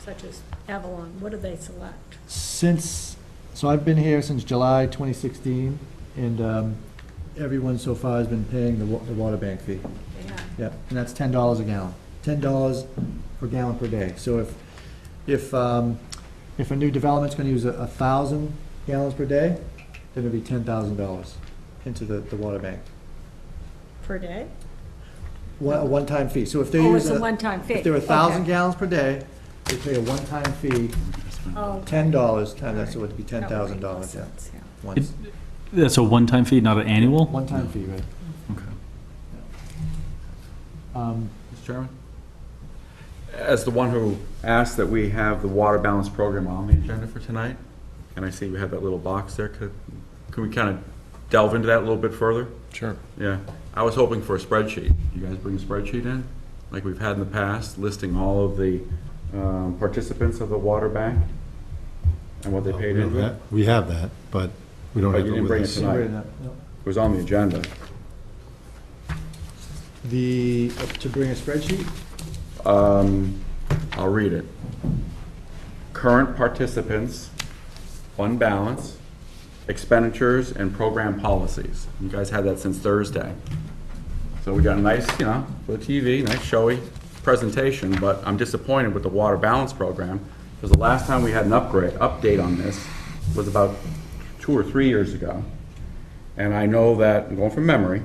such as Avalon, what do they select? So I've been here since July 2016, and everyone so far has been paying the water bank fee. Yeah. Yep, and that's $10 a gallon, $10 per gallon per day. So if a new development's gonna use 1,000 gallons per day, then it'll be $10,000 into the water bank. Per day? A one-time fee. So if they're Oh, it's using, a one-time fee. if they're 1,000 Okay. gallons per day, they pay a one-time fee, Oh. $10 times that, so it'd be That would make $10,000, more yeah. sense, yeah. Once, That's a one-time fee, not an annual? one-time fee, right? Okay. Mr. Chairman? As the one who asked that we have the water balance program on the agenda for tonight, and I see we have that little box there, could we kind of delve into that a little bit further? sure. Yeah, I was hoping for a spreadsheet. You guys bring a spreadsheet in, like we've had in the past, listing all of the participants of the water bank and what they paid into it? We have that, but we don't But have you it didn't with bring it us. tonight. It was on the agenda. To bring a spreadsheet? I'll read it. Current participants, fund balance, expenditures, and program policies. You guys had that since Thursday. So we got a nice, for the TV, nice showy presentation, but I'm disappointed with the water balance program, because the last time we had an update on this was about 2 or 3 years ago. And I know that, I'm going from memory,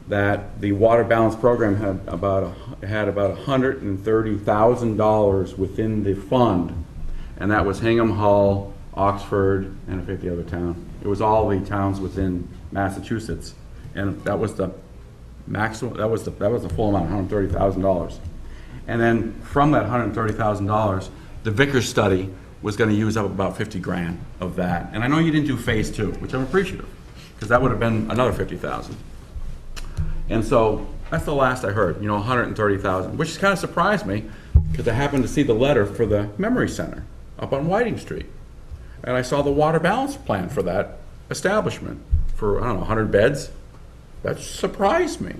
that the water balance program had about $130,000 within the fund, and that was Hingham, Hull, Oxford, and I forget the other town. It was all the towns within Massachusetts, and that was the maximum. That was the full amount, $130,000. And then from that $130,000, the Vickers study was going to use up about 50 grand of that. And I know you didn't do phase 2, which I'm appreciative, because that would have been another 50,000. And so that's the last I heard, 130,000, which kind of surprised me, because I happened to see the letter for the Memory Center up on Whiting Street. And I saw the water balance plan for that establishment for, I don't know, 100 beds. That surprised me.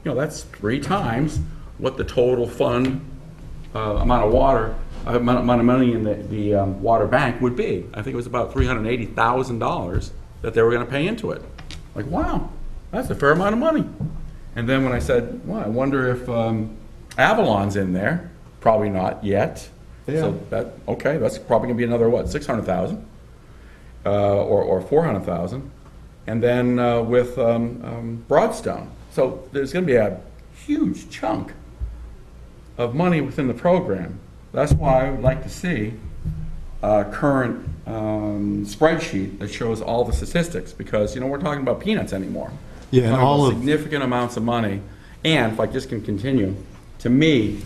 You know, that's 3 times what the total fund amount of money in the water bank would be. I think it was about $380,000 that they were going to pay into it. Like, wow, that's a fair amount of money. And then when I said, well, I wonder if Avalon's in there, probably not yet. Yeah. So okay, that's probably going to be another, what, 600,000 or 400,000. And then with Broadstone. So there's going to be a huge chunk of money within the program. That's why I would like to see a current spreadsheet that shows all the statistics, because, you know, we're talking about peanuts anymore. Yeah, We're and talking all about of, significant amounts of money. And if I just can continue, to me,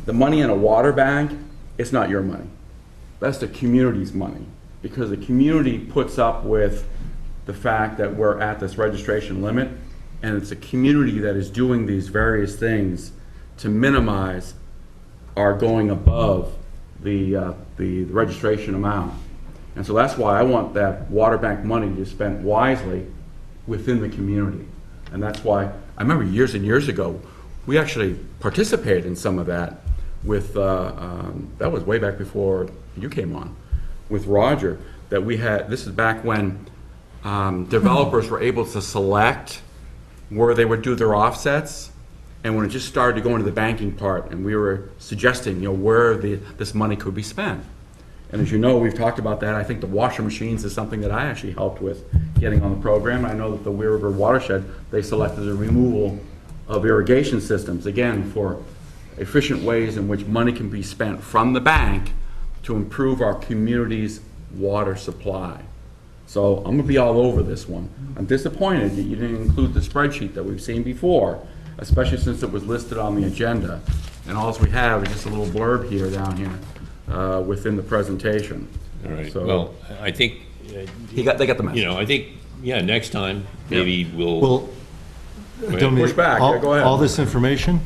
the money in a water bank, it's not your money. That's the community's money, because the community puts up with the fact that we're at this registration limit, and it's a community that is doing these various things to minimize our going above the registration amount. And so that's why I want that water bank money to be spent wisely within the community. And that's why, I remember years and years ago, we actually participated in some of that with, that was way back before you came on, with Roger, that we had, this is back when developers were able to select where they would do their offsets, and when it just started to go into the banking part, and we were suggesting, you know, where this money could be spent. And as you know, we've talked about that. I think the washer machines is something that I actually helped with getting on the program. I know that the Weir River Watershed, they selected the removal of irrigation systems, again, for efficient ways in which money can be spent from the bank to improve our community's water supply. So I'm gonna be all over this one. I'm disappointed that you didn't include the spreadsheet that we've seen before, especially since it was listed on the agenda. And all we have is just a little blurb here, down here, within the presentation. All right, So- well, I think, They got the message. you know, I think, yeah, next time, maybe we'll. well, Go ahead. don't Push back. all- Yeah, go ahead. All this information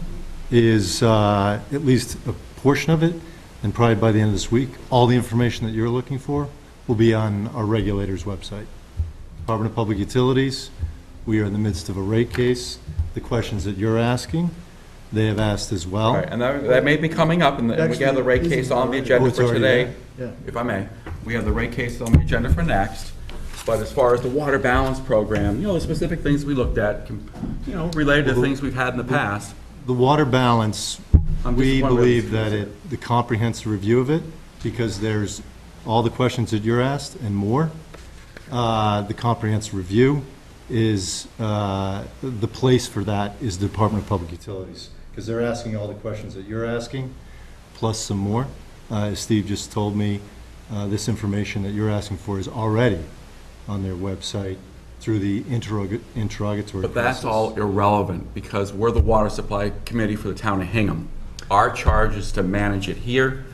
is, at least a portion of it, and probably by the end of this week, all the information that you're looking for will be on our regulator's website. Department of Public Utilities, we are in the midst of a rate case. The questions that you're asking, they have asked as well. All right, and that may be coming up, and we have the rate Actually, case on the it's agenda already for today, there. Yeah. if I may. We have the rate case on the agenda for next, but as far as the water balance program, you know, the specific things we looked at, you know, related to things we've had in the past. The water balance, I'm we just wondering- believe that the comprehensive review of it, because there's all the questions that you're asked and more, the comprehensive review is, the place for that is the Department of Public Utilities, because they're asking all the questions that you're asking, plus some more. As Steve just told me, this information that you're asking for is already on their website through the interrogatory But that's process. all irrelevant, because we're the Water Supply Committee for the town of Hingham. Our charge is to manage it here.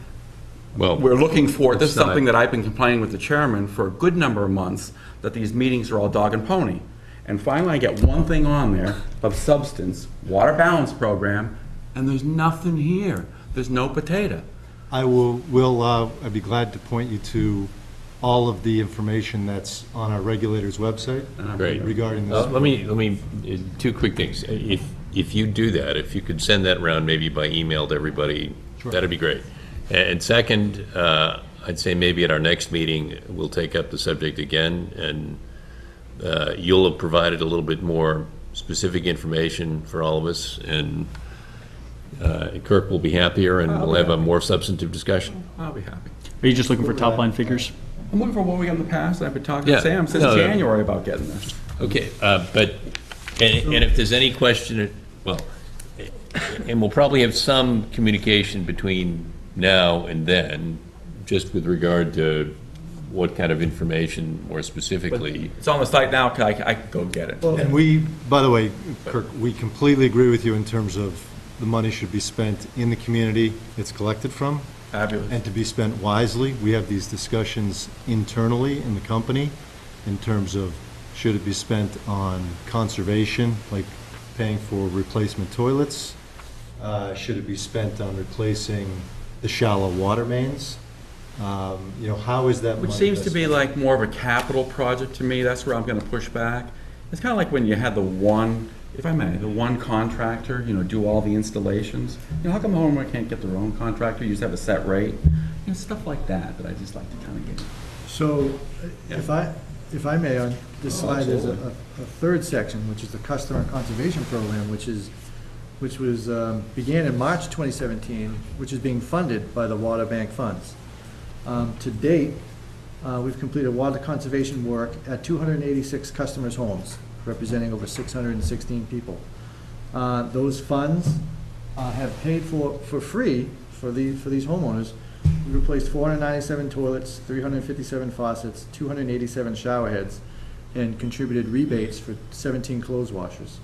Well, We're looking for, this is It's not- something that I've been complaining with the chairman for a good number of months, that these meetings are all dog and pony. And finally, I get one thing on there of substance, water balance program, and there's nothing here. There's no potato. I'd be glad to point you to all of the information that's on our regulator's website Great. regarding Let this. me, two quick things. If you do that, if you could send that around maybe by email to everybody, that'd be great. And second, I'd say maybe at our next meeting, we'll take up the subject again, and you'll have provided a little bit more specific information for all of us, and Kirk will be happier, and we'll have a more substantive discussion. I'll be happy. Are you just looking for top-line figures? I'm looking for what we got in the past. I've been talking Yeah. to Sam since No, no. January about getting this. Okay, but, and if there's any question, well, and we'll probably have some communication between now and then, just with regard to what kind of information more specifically. It's on the site now, I can go get it. And we, by the way, Kirk, we completely agree with you in terms of the money should be spent in the community it's collected from, Fabulous. and to be spent wisely. We have these discussions internally in the company in terms of should it be spent on conservation, like paying for replacement toilets? Should it be spent on replacing the shallow water mains. You know, how is that Which money seems to best be like more of a capital project to me. That's where I'm gonna push back. It's kind of like when you had the one, if I may, the one contractor, you know, do all the installations. You know, how come homeowner can't get their own contractor? You just have a set rate? You know, stuff like that I just like to kind of get. So, if I may, on this slide, there's a third section, which is the Customer Conservation Program, which was, began in March 2017, which is being funded by the Water Bank funds. To date, we've completed water conservation work at 286 customers' homes, representing over 616 people. Those funds have paid for free for these homeowners. We replaced 497 toilets, 357 faucets, 287 shower heads, and contributed rebates for 17 clothes washers.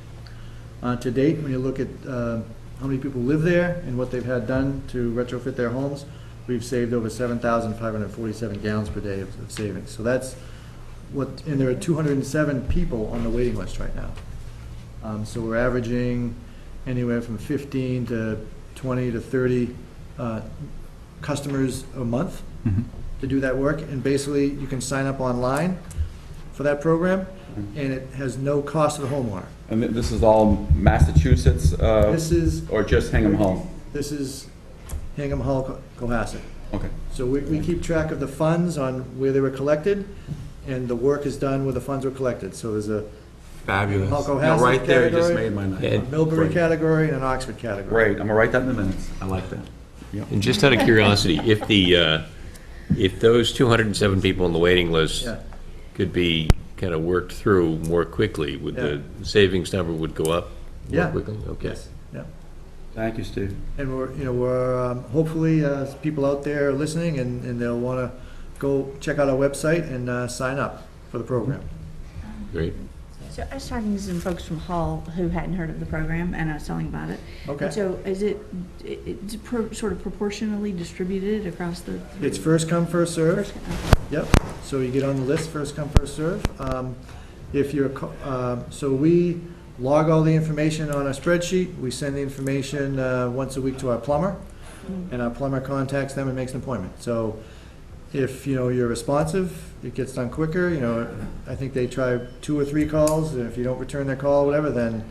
To date, when you look at how many people live there and what they've had done to retrofit their homes, we've saved over 7,547 gallons per day of savings. So that's what, and there are 207 people on the waiting list right now. So we're averaging anywhere from 15 to 20 to 30 customers a month to do that work. And basically, you can sign up online for that program, and it has no cost to the homeowner. And this is all Massachusetts, This is, or just Hingham Hall? this is Hingham, Hull, Cohasset. Okay. So we keep track of the funds on where they were collected, and the work is done where the funds were collected. So there's a Fabulous. Hull, No, Cohasset right there, you just category, made my night. And- a Millbury Great. category, and an Oxford category. Great, I'm gonna write that in the minutes. I like that. Yep. And just out of curiosity, if those 207 people on the waiting list Yeah. could be kind of worked through more quickly, would the savings number would go up more Yeah. quickly? Okay. Yes, yeah. Thank you, Steve. And we're hopefully, people out there are listening, and they'll want to go check out our website and sign up for the program. Great. So I was talking to some folks from Hull who hadn't heard of the program, and I was telling about it. Okay. And so is it's sort of proportionally distributed across the? It's first come, first serve. First- Yep, so you get on the list, first come, first serve. If you're, so we log all the information on a spreadsheet, we send the information once a week to our plumber, and our plumber contacts them and makes an appointment. So if, you know, you're responsive, it gets done quicker, you know, I think they try 2 or 3 calls, and if you don't return their call or whatever, then,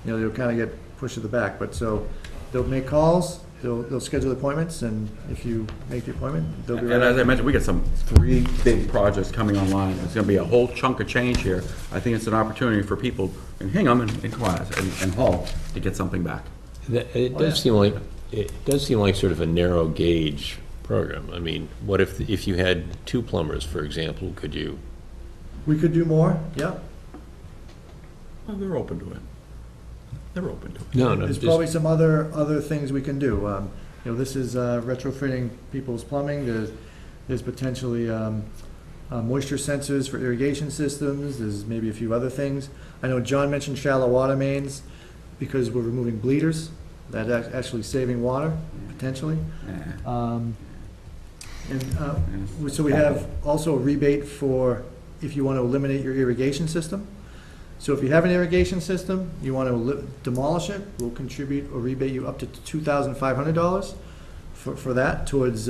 you know, they'll kind of get pushed to the back. But so, they'll make calls, they'll schedule appointments, and if you make the appointment, they'll be And right. as I mentioned, we got some 3 big projects coming online. It's gonna be a whole chunk of change here. I think it's an opportunity for people in Hingham and Cohasset and Hull to get something back. It does seem like sort of a narrow gauge program. I mean, what if you had 2 plumbers, for example, could you? We could do more, yeah. Well, they're open to it. They're open to it. No, There's just, probably some other things we can do. You know, this is retrofitting people's plumbing. There's potentially moisture sensors for irrigation systems. There's maybe a few other things. I know John mentioned shallow water mains because we're removing bleeders. That's actually saving water, potentially. Yeah. So we have also a rebate for if you want to eliminate your irrigation system. So if you have an irrigation system, you want to demolish it, we'll contribute or rebate you up to $2,500 for that towards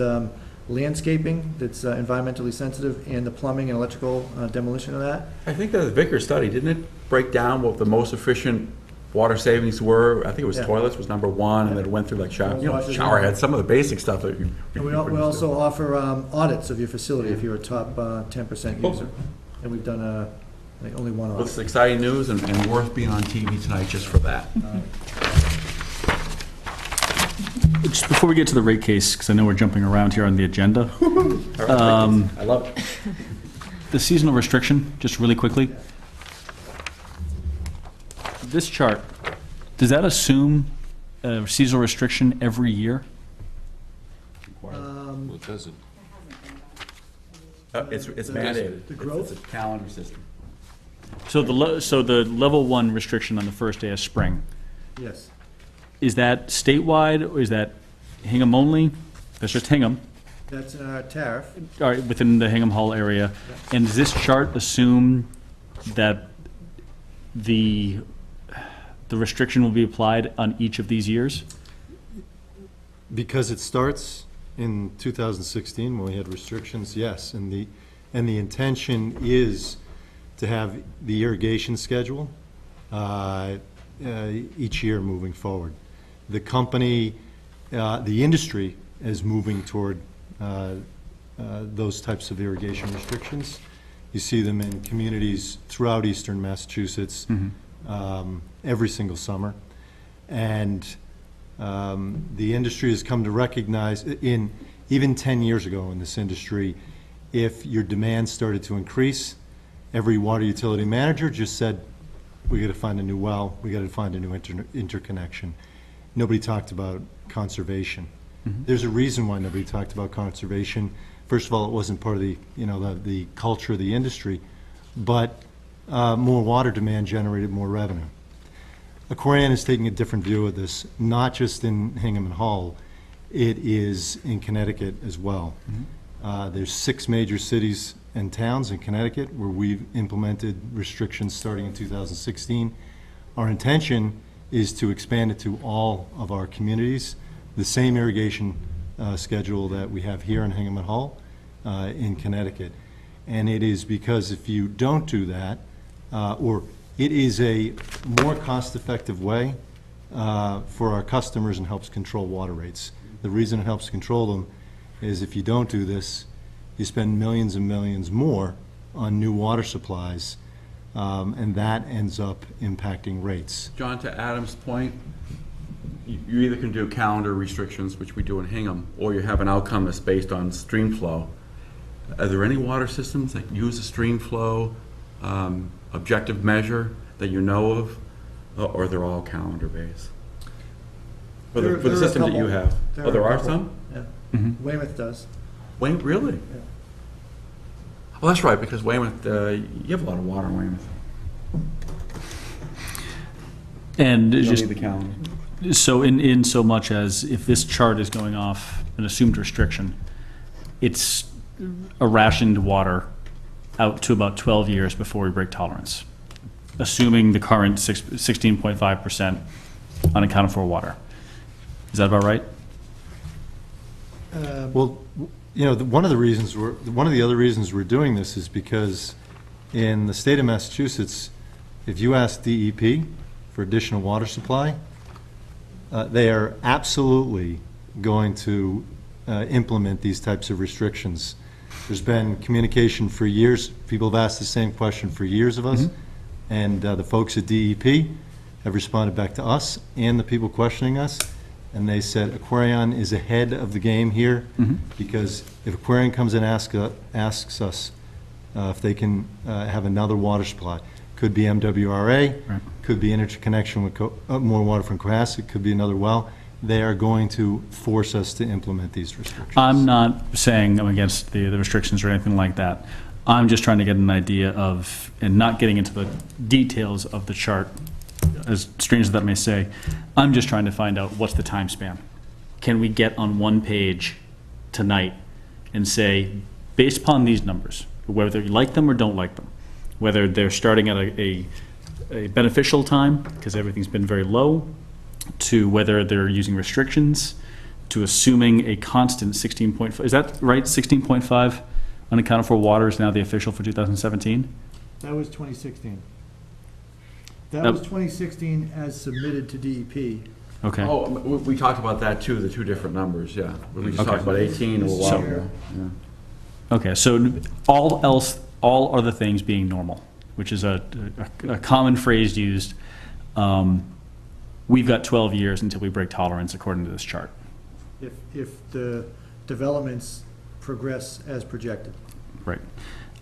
landscaping that's environmentally sensitive, and the plumbing and electrical demolition of that. I think the Vickers study, didn't it break down what the most efficient water savings were? I think it was Yeah. toilets was number 1, and then it went through like shower, Washers, shower yeah. heads, some of the basic stuff that you. And we also offer audits of your facility if you're a top 10% user. And we've done like only one Well, it's audit. exciting news and worth being on TV tonight just for that. Just before we get to the rate case, because I know we're jumping around here on the agenda, I love it. the seasonal restriction, just really quickly. This chart, does that assume a seasonal restriction every year? well, it doesn't. It's The mandated. growth? It's a calendar system. So the level 1 restriction on the first day of spring, Yes. is that statewide, or is that Hingham only? That's just Hingham, That's in our tariff. all right, within the Hingham Hall area. And does this chart assume that the restriction will be applied on each of these years? Because it starts in 2016 when we had restrictions, yes, and the intention is to have the irrigation schedule each year moving forward. The company, the industry is moving toward those types of irrigation restrictions. You see them in communities throughout eastern Massachusetts every single summer. And the industry has come to recognize, even 10 years ago in this industry, if your demand started to increase, every water utility manager just said, we got to find a new well, we got to find a new interconnection. Nobody talked about conservation. There's a reason why nobody talked about conservation. First of all, it wasn't part of the, the culture of the industry, but more water demand generated more revenue. Aquarion is taking a different view of this, not just in Hingham and Hull, it is in Connecticut as well. There's 6 major cities and towns in Connecticut where we've implemented restrictions starting in 2016. Our intention is to expand it to all of our communities, the same irrigation schedule that we have here in Hingham and Hull in Connecticut. And it is because if you don't do that, or it is a more cost-effective way for our customers and helps control water rates. The reason it helps control them is if you don't do this, you spend millions and millions more on new water supplies, and that ends up impacting rates. John, to Adam's point, you either can do calendar restrictions, which we do in Hingham, or you have an outcome that's based on Streamflow. Are there any water systems that use a Streamflow objective measure that you know of, or they're all calendar-based? For There the are a systems that you couple. have? Oh, there a are couple. some? Yeah. Weymouth does. Wayne, really? Well, that's right, because Weymouth, you have a lot of water in Weymouth. And You don't just, need the calendar. so in so much as if this chart is going off an assumed restriction, it's a rationed water out to about 12 years before we break tolerance, assuming the current 16.5% unaccounted for water. Is that about right? Well, one of the other reasons we're doing this is because in the state of Massachusetts, if you ask DEP for additional water supply, they are absolutely going to implement these types of restrictions. There's been communication for years. People have asked the same question for years of us, and the folks at DEP have responded back to us and the people questioning us, and they said Aquarion is ahead of the game here, because if Aquarion comes and asks us if they can have another water supply, could be MWRA, Right. could be interconnection with more water from Cohasset, could be another well, they are going to force us to implement these restrictions. I'm not saying I'm against the restrictions or anything like that. I'm just trying to get an idea of, and not getting into the details of the chart, as strange as that may say, I'm just trying to find out what's the time span. Can we get on one page tonight and say, based upon these numbers, whether you like them or don't like them, whether they're starting at a beneficial time, because everything's been very low, to whether they're using restrictions, to assuming a constant 16.5, is that right, 16.5 unaccounted for water is now the official for 2017? That was 2016. That That- was 2016 as submitted to DEP. Okay. Oh, we talked about that too, the two different numbers, yeah. We just Okay. talked about 18 a while So- ago. Yeah. Okay, so all other things being normal, which is a common phrase used, we've got 12 years until we break tolerance according to this chart. If the developments progress as projected. Right.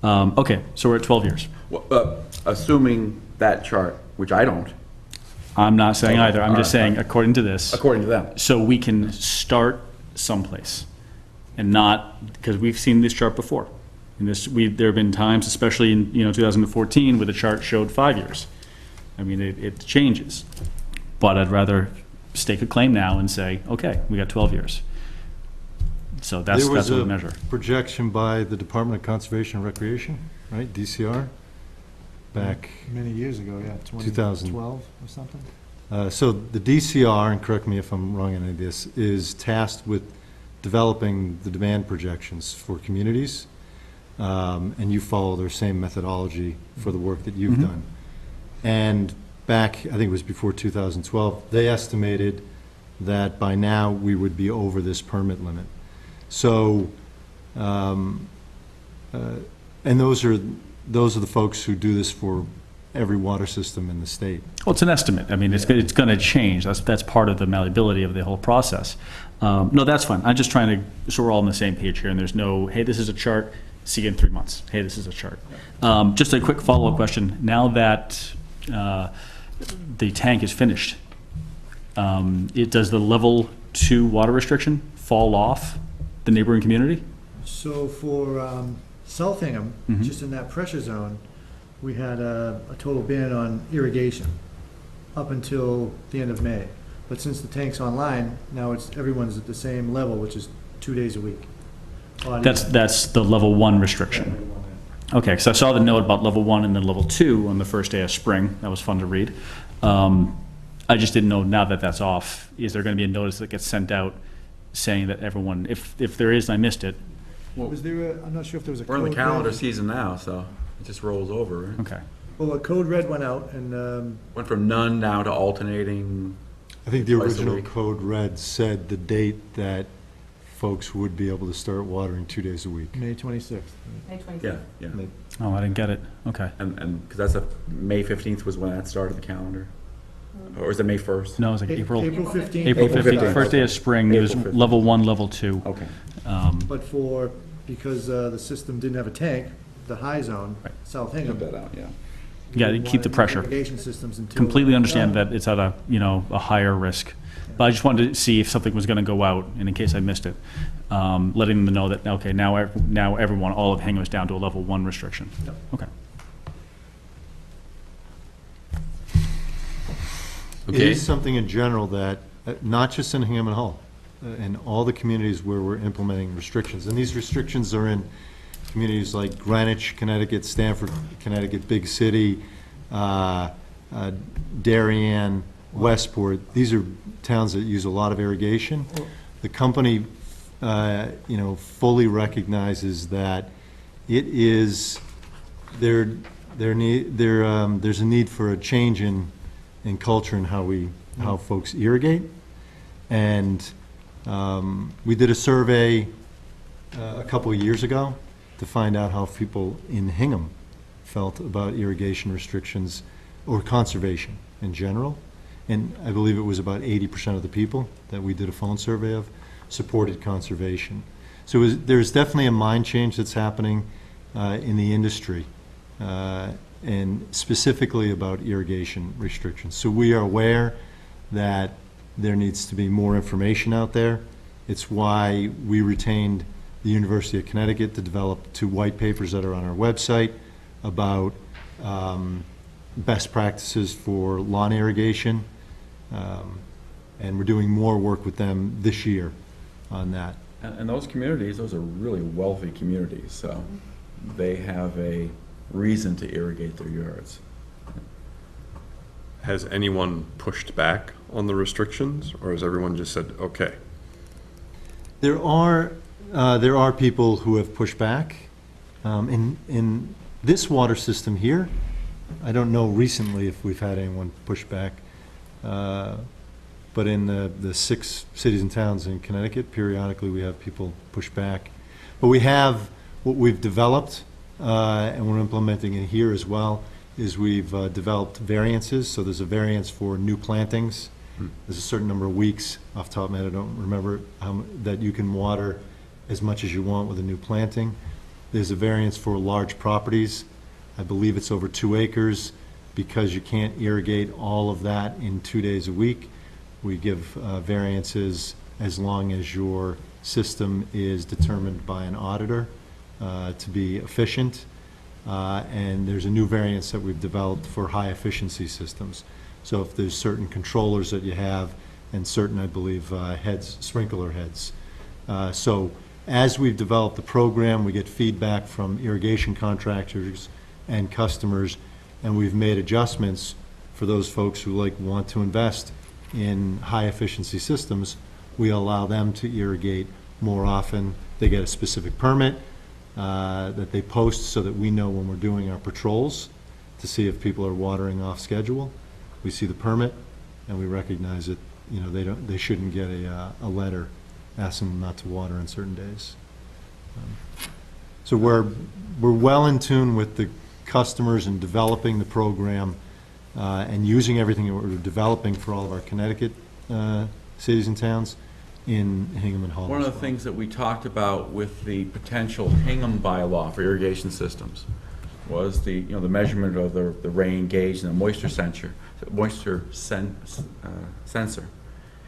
Okay, so we're at 12 years. Well, assuming that chart, which I don't, I'm not saying either, I'm just All right. saying according to this. according to them. So we can start someplace and not, because we've seen this chart before. And there have been times, especially in 2014, where the chart showed 5 years. I mean, it changes. But I'd rather stake a claim now and say, okay, we got 12 years. So that's There was what we a measure. projection by the Department of Conservation and Recreation, right, DCR, back, Many years ago, yeah, 2000. 2012 or something. So the DCR, and correct me if I'm wrong on any of this, is tasked with developing the demand projections for communities, and you follow their same methodology for the work that you've done. And back, I think it was before 2012, they estimated that by now we would be over this permit limit. So, and those are the folks who do this for every water system in the state. Well, it's an estimate. I mean, it's going to change. That's part of the malleability of the whole process. No, that's fine. I'm just trying to, so we're all on the same page here, and there's no, hey, this is a chart, see you in 3 months. Hey, this is a chart. Just a quick follow-up question. Now that the tank is finished, does the level 2 water restriction fall off the neighboring community? So for South Hingham, just in that pressure zone, we had a total ban on irrigation up until the end of May. But since the tank's online, now everyone's at the same level, which is 2 days a week. That's the level 1 restriction. Okay, because I saw the note about level 1 and then level 2 on the first day of spring. That was fun to read. I just didn't know, now that that's off, is there going to be a notice that gets sent out saying that everyone, if there is, and I missed it? Was there I'm not sure if there was a code. We're in the calendar red. season now, so it just rolls over. Right? Okay. Well, a code red went out, and Went from none now to alternating. I think the Twice a original week. code red said the date that folks would be able to start watering 2 days a week. May 26th. Yeah, yeah. Oh, I didn't get it. Okay. And, because that's May 15th was when that started the calendar. Or is it May 1st? No, it was like April. April 15th. April April 15th, 15th. first day of spring, it was April 15th. level 1, level 2. Okay. But because the system didn't have a tank, the high zone, Right. South Cut Hingham. that out, yeah. Yeah, to keep the pressure. Irrigation systems until. Completely understand that it's at a higher risk. But I just wanted to see if something was going to go out, and in case I missed it, letting them know that, okay, now everyone, all of Hingham is down to a level 1 restriction. Yep. Okay. It Okay. is something in general that, not just in Hingham and Hull, in all the communities where we're implementing restrictions, and these restrictions are in communities like Greenwich, Connecticut, Stamford, Connecticut, Big City, Darien, Westport. These are towns that use a lot of irrigation. The company, fully recognizes that it is, there's a need for a change in culture and how folks irrigate. And we did a survey a couple of years ago to find out how people in Hingham felt about irrigation restrictions or conservation in general. And I believe it was about 80% of the people that we did a phone survey of supported conservation. So there's definitely a mind change that's happening in the industry, and specifically about irrigation restrictions. So we are aware that there needs to be more information out there. It's why we retained the University of Connecticut to develop 2 white papers that are on our website about best practices for lawn irrigation. And we're doing more work with them this year on that. And those communities, those are really wealthy communities, so they have a reason to irrigate their yards. Has anyone pushed back on the restrictions, or has everyone just said, okay? There are people who have pushed back. In this water system here, I don't know recently if we've had anyone push back, but in the 6 cities and towns in Connecticut, periodically we have people push back. But we have, what we've developed, and we're implementing it here as well, is we've developed variances. So there's a variance for new plantings. There's a certain number of weeks, off the top of my head, I don't remember, that you can water as much as you want with a new planting. There's a variance for large properties. I believe it's over 2 acres, because you can't irrigate all of that in 2 days a week. We give variances as long as your system is determined by an auditor to be efficient. And there's a new variance that we've developed for high efficiency systems. So if there's certain controllers that you have, and certain, I believe, sprinkler heads. So as we've developed the program, we get feedback from irrigation contractors and customers, and we've made adjustments for those folks who want to invest in high-efficiency systems, we allow them to irrigate more often. They get a specific permit that they post so that we know when we're doing our patrols to see if people are watering off schedule. We see the permit, and we recognize that, they shouldn't get a letter asking them not to water on certain days. So we're well in tune with the customers and developing the program and using everything that we're developing for all of our Connecticut cities and towns in Hingham and Hull. One of as the well. things that we talked about with the potential Hingham bylaw for irrigation systems was the measurement of the rain gauge and the moisture sensor.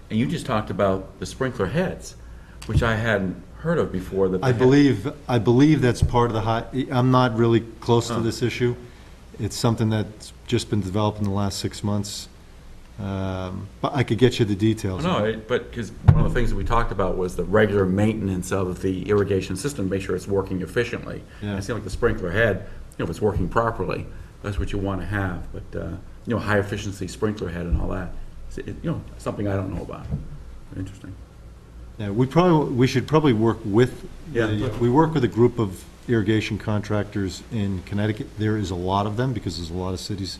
And you just talked about the sprinkler heads, which I hadn't heard of before. That I believe that's part of the I'm not really close to this issue. It's something that's just been developed in the last 6 months. But I could get you the details. But because one of the things that we talked about was the regular maintenance of the irrigation system, make sure it's working efficiently. Yeah. It seemed like the sprinkler head, if it's working properly, that's what you want to have. But high efficiency sprinkler head and all that, something I don't know about. Interesting. Yeah, we should probably work with. Yeah. We work with a group of irrigation contractors in Connecticut. There is a lot of them because there's a lot of cities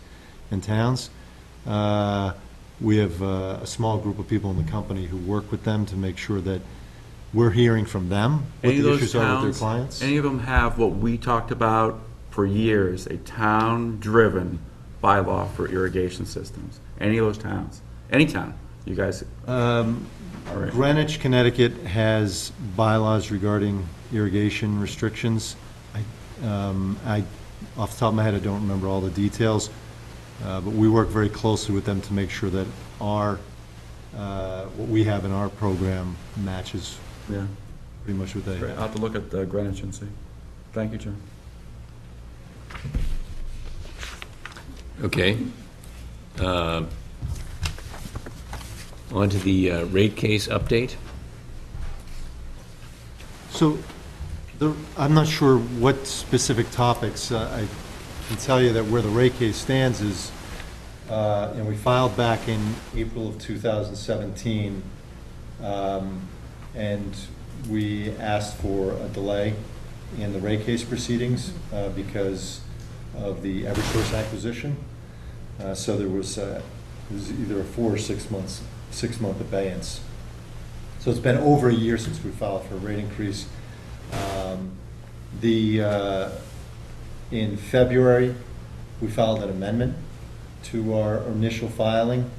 and towns. We have a small group of people in the company who work with them to make sure that we're hearing from them what the issues are with their clients. Any of them have what we talked about for years, a town-driven bylaw for irrigation systems? Any of those towns? Any town? You guys? All right. Greenwich, Connecticut has bylaws regarding irrigation restrictions. Off the top of my head, I don't remember all the details. But we work very closely with them to make sure that what we have in our program matches Yeah. pretty much what they Great. have. I'll have to look at Greenwich and see. Thank you, Jim. Okay. On to the rate case update. So, I'm not sure what specific topics. I can tell you that where the rate case stands is, and we filed back in April of 2017, and we asked for a delay in the rate case proceedings because of the Eversource acquisition. So there was either a 4 or 6 month abeyance. So it's been over a year since we filed for a rate increase. In February, we filed an amendment to our initial filing.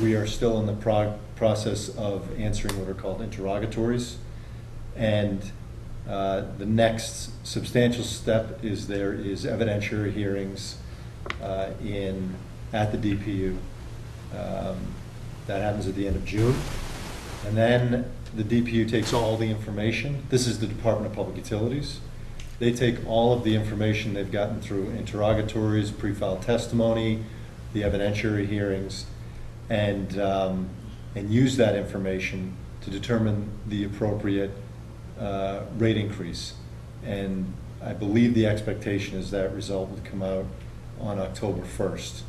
We are still in the process of answering what are called interrogatories. And the next substantial step is there is evidentiary hearings at the DPU. That happens at the end of June. And then the DPU takes all the information. This is the Department of Public Utilities. They take all of the information they've gotten through interrogatories, pre-filed testimony, the evidentiary hearings, and use that information to determine the appropriate rate increase. And I believe the expectation is that result would come out on October 1st.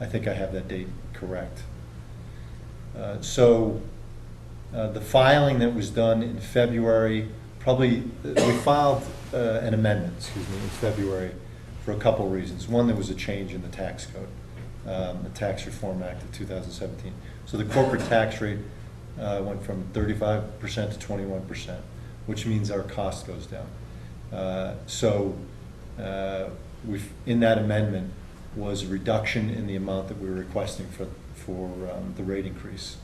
I think I have that date correct. So the filing that was done in February, we filed an amendment, in February for a couple reasons. One, there was a change in the tax code, the Tax Reform Act of 2017. So the corporate tax rate went from 35% to 21%, which means our cost goes down. In that amendment was a reduction in the amount that we were requesting for the rate increase.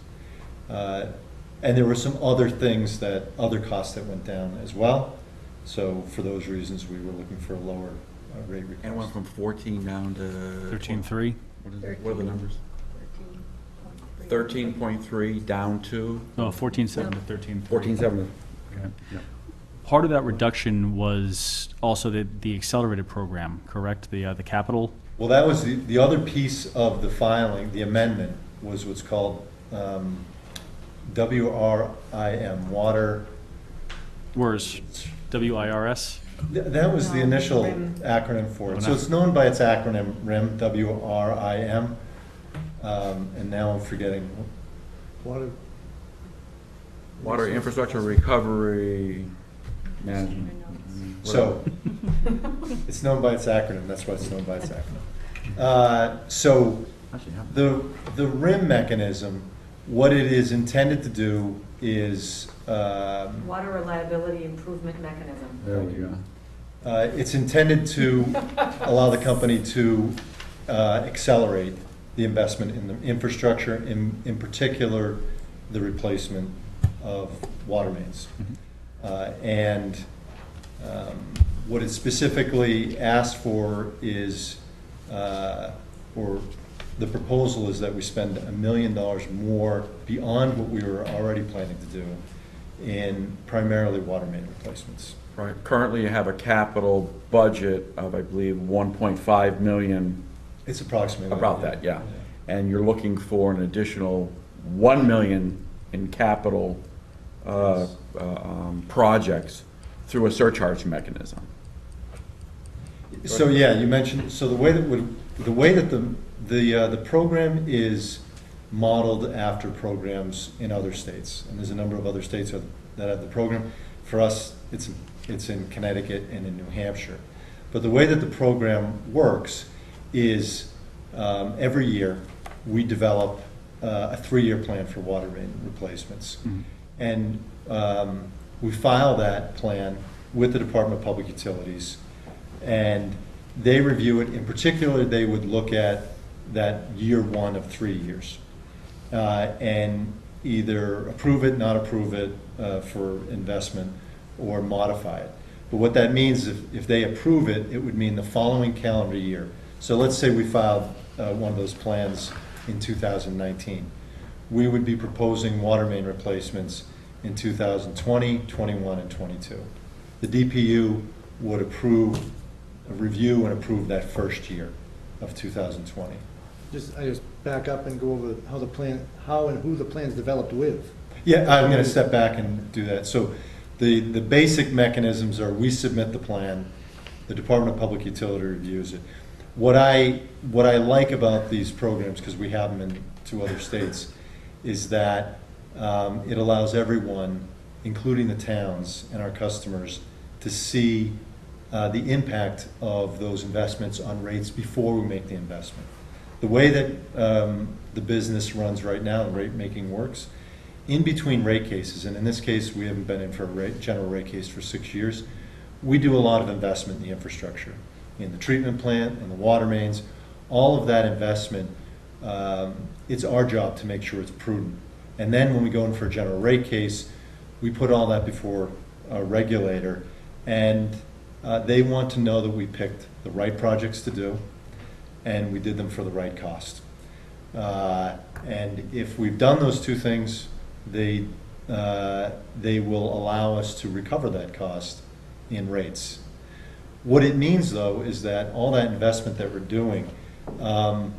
And there were some other things other costs that went down as well. So for those reasons, we were looking for a lower rate request. And it went from 14 down to 13.3. What are the numbers? 13.3 down to No, 14.7 to 13.3. 14.7. Okay. Part of that reduction was also the accelerated program, correct? The capital? Well, that was the other piece of the filing, the amendment, was what's called WRIM, Water. Where's WIRS? That was the No, initial RIM. acronym for it. So it's known by its acronym, RIM, W-R-I-M. And now I'm forgetting. Water, Water infrastructure recovery management. So, it's known by its acronym, that's why it's known by its acronym. So, the RIM mechanism, what it is intended to do is, Water reliability improvement mechanism. There we go. it's intended to allow the company to accelerate the investment in the infrastructure, in particular, the replacement of water mains. And what it specifically asked for is, or the proposal is that we spend $1 million more beyond what we were already planning to do in primarily water main replacements. Right, currently you have a capital budget of, I believe, 1.5 million, It's approximately. about that, yeah. And you're looking for an additional 1 million in capital projects through a surcharge mechanism. So, yeah, you mentioned, so the way that the program is modeled after programs in other states, and there's a number of other states that have the program. For us, it's in Connecticut and in New Hampshire. But the way that the program works is every year we develop a 3-year plan for water main replacements. And we file that plan with the Department of Public Utilities, and they review it. In particular, they would look at that year 1 of 3 years and either approve it, not approve it for investment, or modify it. But what that means, if they approve it, it would mean the following calendar year. So let's say we filed one of those plans in 2019. We would be proposing water main replacements in 2020, 21, and 22. The DPU would review and approve that first year of 2020. I just back up and go over how and who the plan's developed with. Yeah, I'm going to step back and do that. So the basic mechanisms are we submit the plan, the Department of Public Utility reviews it. What I like about these programs, because we have them in 2 other states, is that it allows everyone, including the towns and our customers, to see the impact of those investments on rates before we make the investment. The way that the business runs right now and rate making works, in between rate cases, and in this case we haven't been in for a general rate case for 6 years, we do a lot of investment in the infrastructure, in the treatment plant, in the water mains. All of that investment, it's our job to make sure it's prudent. And then when we go in for a general rate case, we put all that before a regulator, and they want to know that we picked the right projects to do, and we did them for the right cost. And if we've done those 2 things, they will allow us to recover that cost in rates. What it means, though, is that all that investment that we're doing, our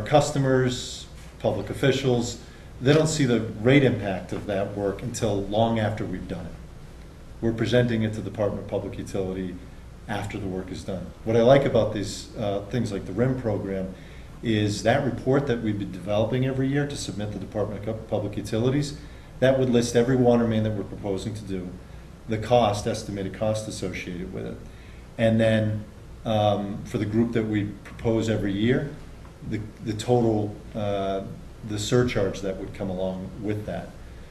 customers, public officials, they don't see the rate impact of that work until long after we've done it. We're presenting it to the Department of Public Utility after the work is done. What I like about these things like the RIM program is that report that we've been developing every year to submit to the Department of Public Utilities, that would list every water main that we're proposing to do, the cost, estimated cost associated with it. And then for the group that we propose every year, the total, the surcharge that would come along with that.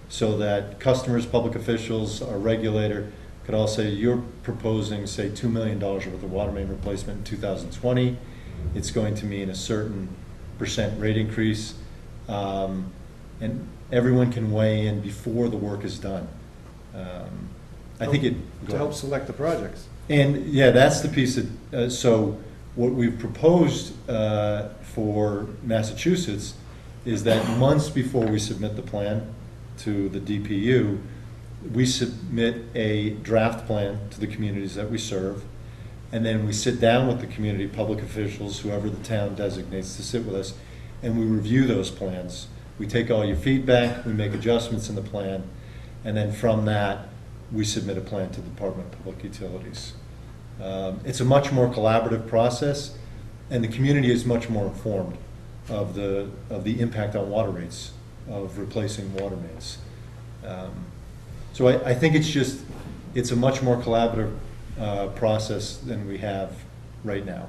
So that customers, public officials, our regulator could all say, you're proposing, say, $2 million worth of water main replacement in 2020. It's going to mean a certain % rate increase. And everyone can weigh in before the work is done. I think it... To help select the projects. And, yeah, that's the piece that, so what we've proposed for Massachusetts is that months before we submit the plan to the DPU, we submit a draft plan to the communities that we serve, and then we sit down with the community, public officials, whoever the town designates to sit with us, and we review those plans. We take all your feedback, we make adjustments in the plan, and then from that, we submit a plan to the Department of Public Utilities. It's a much more collaborative process, and the community is much more informed of the impact on water rates of replacing water mains. So I think it's a much more collaborative process than we have right now.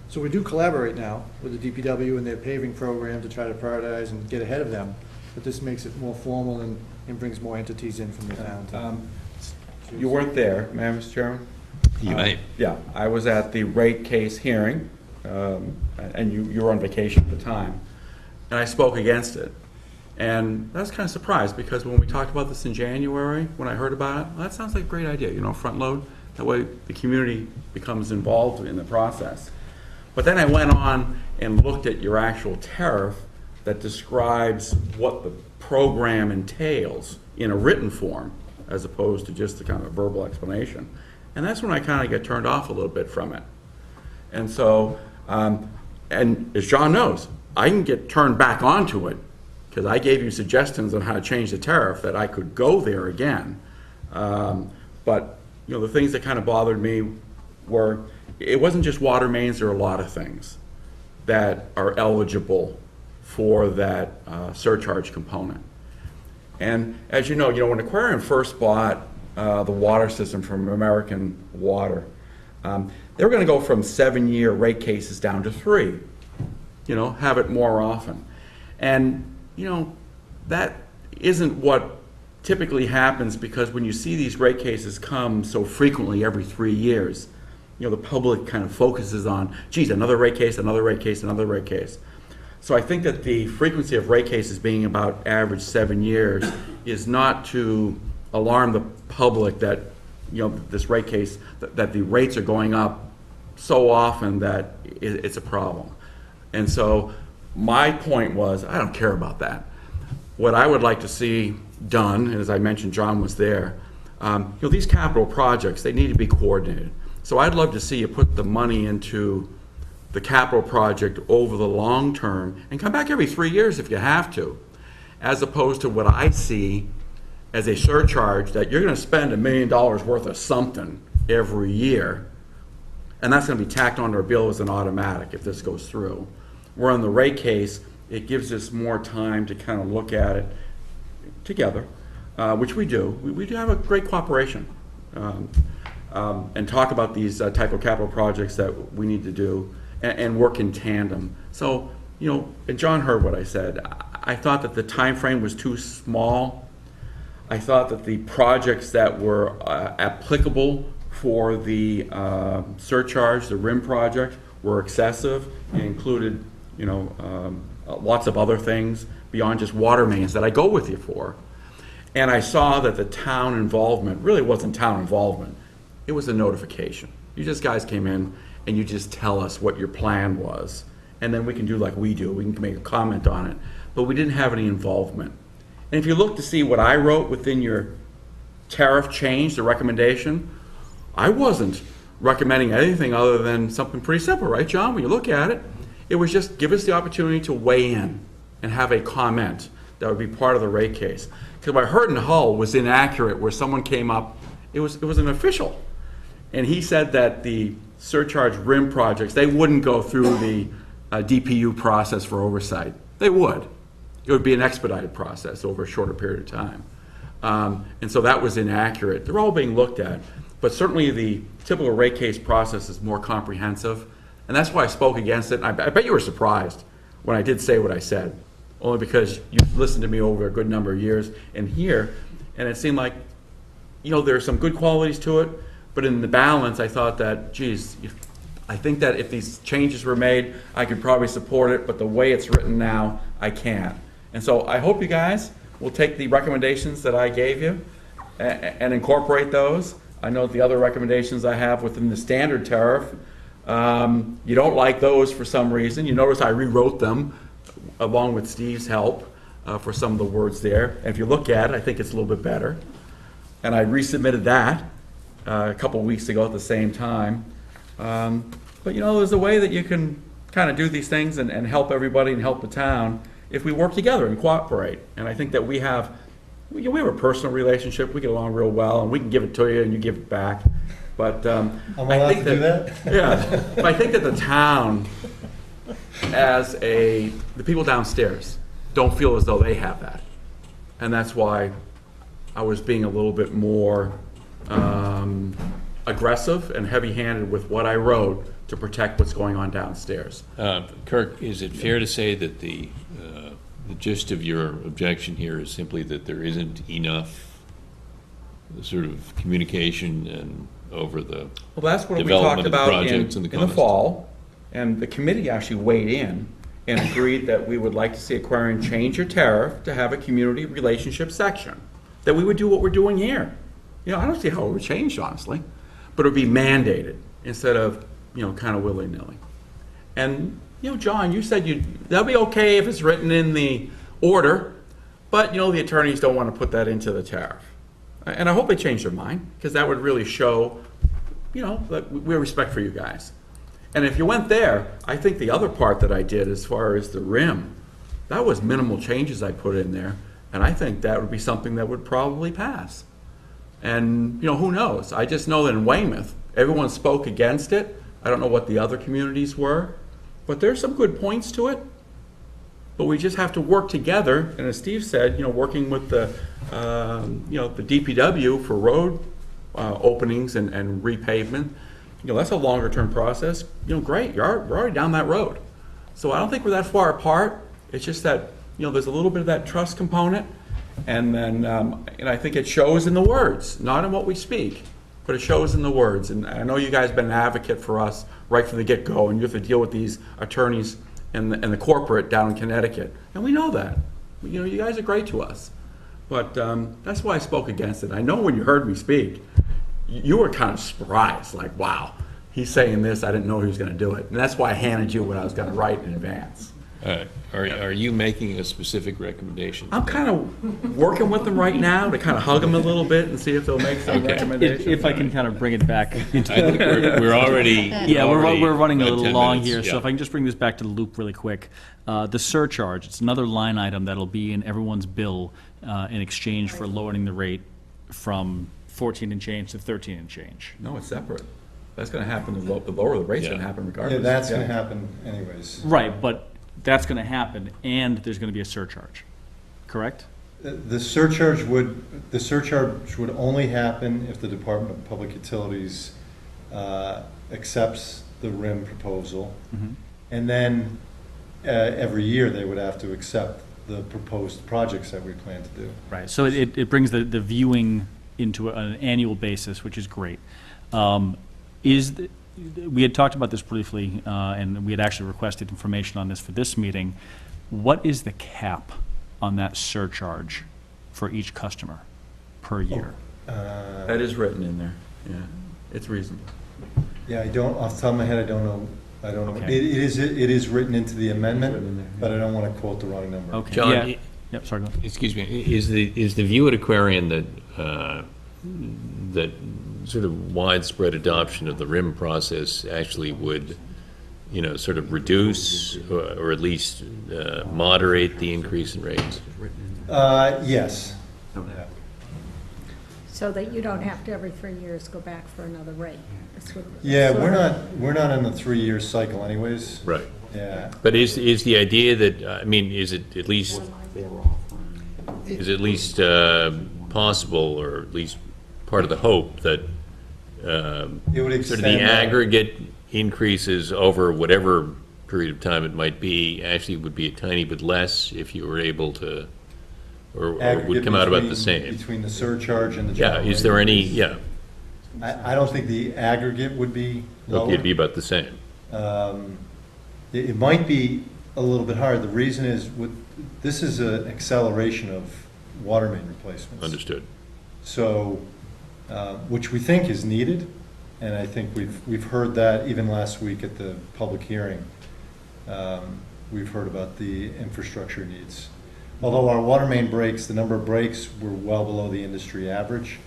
So we do collaborate now with the DPW and their paving program to try to prioritize and get ahead of them, but this makes it more formal and brings more entities in from the town. You weren't there, Mr. Chairman? You may. Yeah, I was at the rate case hearing, and you were on vacation at the time, and I spoke against it. And I was kind of surprised, because when we talked about this in January, when I heard about it, well, that sounds like a great idea, front load. That way the community becomes involved in the process. But then I went on and looked at your actual tariff that describes what the program entails in a written form, as opposed to just a kind of a verbal explanation. And that's when I kind of get turned off a little bit from it. And so, and as John knows, I can get turned back onto it, because I gave you suggestions on how to change the tariff, that I could go there again. But the things that kind of bothered me were, it wasn't just water mains. There are a lot of things that are eligible for that surcharge component. And as you know, when Aquarion first bought the water system from American Water, they were going to go from 7-year rate cases down to 3, have it more often. And that isn't what typically happens, because when you see these rate cases come so frequently every 3 years, the public kind of focuses on, geez, another rate case, another rate case, another rate case. So I think that the frequency of rate cases being about average 7 years is not to alarm the public that, this rate case, that the rates are going up so often that it's a problem. And so my point was, I don't care about that. What I would like to see done, and as I mentioned, John was there, these capital projects, they need to be coordinated. So I'd love to see you put the money into the capital project over the long term and come back every 3 years if you have to, as opposed to what I see as a surcharge that you're going to spend $1 million worth of something every year, and that's going to be tacked onto our bill as an automatic if this goes through. Where on the rate case, it gives us more time to kind of look at it together, which we do. We do have a great cooperation, and talk about these type of capital projects that we need to do and work in tandem. So, and John heard what I said. I thought that the time frame was too small. I thought that the projects that were applicable for the surcharge, the RIM project, were excessive and included, lots of other things beyond just water mains that I go with you for. And I saw that the town involvement really wasn't town involvement. It was a notification. You just guys came in and you just tell us what your plan was. And then we can do like we do. We can make a comment on it. But we didn't have any involvement. And if you look to see what I wrote within your tariff change, the recommendation, I wasn't recommending anything other than something pretty simple, right, John? When you look at it, it was just give us the opportunity to weigh in and have a comment that would be part of the rate case. Because what I heard in Hull was inaccurate, where someone came up, it was an official, and he said that the surcharge RIM projects, they wouldn't go through the DPU process for oversight. They would. It would be an expedited process over a shorter period of time. And so that was inaccurate. They're all being looked at, but certainly the typical rate case process is more comprehensive, and that's why I spoke against it. And I bet you were surprised when I did say what I said, only because you've listened to me over a good number of years and here, and it seemed like, there are some good qualities to it, but in the balance, I thought that, geez, I think that if these changes were made, I could probably support it, but the way it's written now, I can't. And so I hope you guys will take the recommendations that I gave you and incorporate those. I know the other recommendations I have within the standard tariff, you don't like those for some reason. You notice I rewrote them along with Steve's help for some of the words there. And if you look at it, I think it's a little bit better. And I resubmitted that a couple of weeks ago at the same time. But there's a way that you can kind of do these things and help everybody and help the town if we work together and cooperate. And I think that we have we have a personal relationship, we get along real well, and we can give it to you and you give it back. But Am I I allowed think to do that, that? yeah, but I think that the town, the people downstairs don't feel as though they have that. And that's why I was being a little bit more aggressive and heavy-handed with what I wrote to protect what's going on downstairs. Kirk, is it fair to say that the gist of your objection here is simply that there isn't enough sort of communication and over the Well, that's what we development talked of the about projects in and the the cost? fall, and the committee actually weighed in and agreed that we would like to see Aquarion change your tariff to have a community relationship section, that we would do what we're doing here. You know, I don't see how it would change, honestly, but it would be mandated instead of, kind of willy-nilly. And, John, you said that'd be okay if it's written in the order, but, the attorneys don't want to put that into the tariff. And I hope they change their mind, because that would really show, that we have respect for you guys. And if you went there, I think the other part that I did as far as the rim, that was minimal changes I put in there, and I think that would be something that would probably pass. And, who knows? I just know that in Weymouth, everyone spoke against it. I don't know what the other communities were, but there's some good points to it. But we just have to work together, and as Steve said, working with the DPW for road openings and repavement, that's a longer term process. Great, we're already down that road. So I don't think we're that far apart. It's just that, there's a little bit of that trust component, and then, and I think it shows in the words, not in what we speak, but it shows in the words. And I know you guys have been an advocate for us right from the get-go, and you have to deal with these attorneys and the corporate down in Connecticut, and we know that. You guys are great to us. But that's why I spoke against it. I know when you heard me speak, you were kind of surprised, like, wow, he's saying this, I didn't know he was going to do it. And that's why I handed you what I was going to write in advance. Are you making a specific recommendation? I'm kind of working with them right now to kind of hug them a little bit and see if they'll make some recommendations. If I can kind of bring it back into I think we're already. Yeah, already we're running a at little 10 long minutes, here, so yeah. if I can just bring this back to the loop really quick. The surcharge, it's another line item that'll be in everyone's bill in exchange for lowering the rate from 14 and change to 13 and change. No, it's separate. That's going to happen, the lower the rate's going to happen regardless. Yeah, that's gonna happen anyways. Right, but that's going to happen, and there's going to be a surcharge, correct? The surcharge would only happen if the Department of Public Utilities accepts the RIM proposal. And then every year, they would have to accept the proposed projects that we plan to do. Right, so it brings the viewing into an annual basis, which is great. We had talked about this briefly, and we had actually requested information on this for this meeting. What is the cap on that surcharge for each customer per year? That is written in there, yeah. It's reasonable. Yeah, I don't, off the top of my head, I don't know. Okay. It is written into the Written in amendment, there, but I don't want to quote the wrong number. Okay, John, yeah. Yep, sorry, go ahead. Excuse me, is the view at Aquarion that sort of widespread adoption of the RIM process actually would, sort of reduce or at least moderate the increase in rates? Yes. So that you don't have to every 3 years go back for another rate. That's what- Yeah, that's what- we're not in the 3-year cycle anyways. Right. Yeah. But is the idea that, is it at least, possible, or at least part of the hope that It would sort of extend. the aggregate increases over whatever period of time it might be actually would be a tiny bit less if you were able to, or would aggregate come out about the between- same? Between the surcharge and the Yeah, general is there rate. any, yeah, I don't think the aggregate would be lower. it'd be about the same. It might be a little bit higher. The reason is, this is an acceleration of water main replacements. Understood. So, which we think is needed, and I think we've heard that even last week at the public hearing. We've heard about the infrastructure needs. Although our water main breaks, the number of breaks were well below the industry average.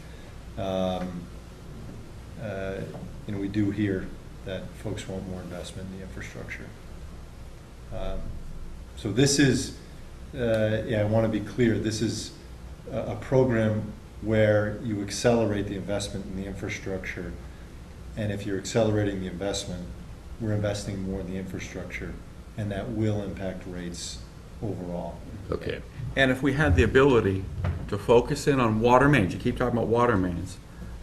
We do hear that folks want more investment in the infrastructure. So this is, I want to be clear, this is a program where you accelerate the investment in the infrastructure. And if you're accelerating the investment, we're investing more in the infrastructure, and that will impact rates overall. Okay. And if we had the ability to focus in on water mains, you keep talking about water mains,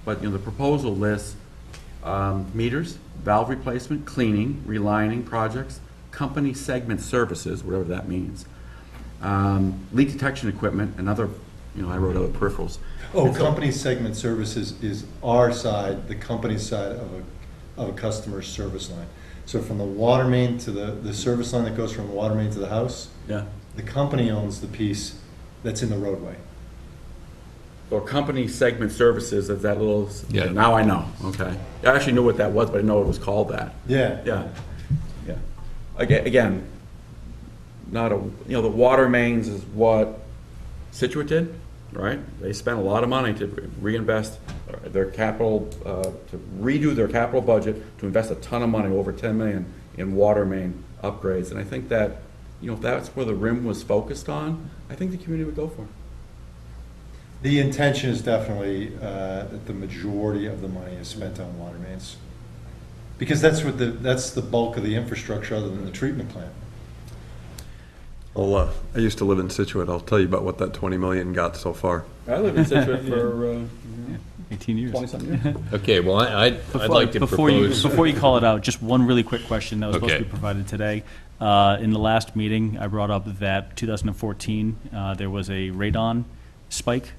but, you know, the proposal lists meters, valve replacement, cleaning, relining projects, company segment services, whatever that means, leak detection equipment, and other, you know, I wrote other peripherals. Oh, company segment services is our side, the company's side of a customer's service line. So from the water main to the service line that goes from the water main to the house, Yeah. the company owns the piece that's in the roadway. Or company segment services, is that little, Yeah. now I know, okay. I actually knew what that was, but I didn't know it was called that. Yeah. Yeah, yeah. Again, not a, you know, the water mains is what Situate did, right? They spent a lot of money to reinvest their capital, to redo their capital budget, to invest a ton of money, over 10 million, in water main upgrades. And I think that, you know, if that's where the RIM was focused on, I think the community would go for it. The intention is definitely that the majority of the money is spent on water mains. Because that's the bulk of the infrastructure other than the treatment plant. Well, I used to live in Situate. I'll tell you about what that 20 million got so far. I lived in Situate for 18 years. 20-something years. Okay, well, I'd like to propose. Before you call it out, just one really quick question that was supposed to Okay. be provided today. In the last meeting, I brought up that 2014, there was a radon spike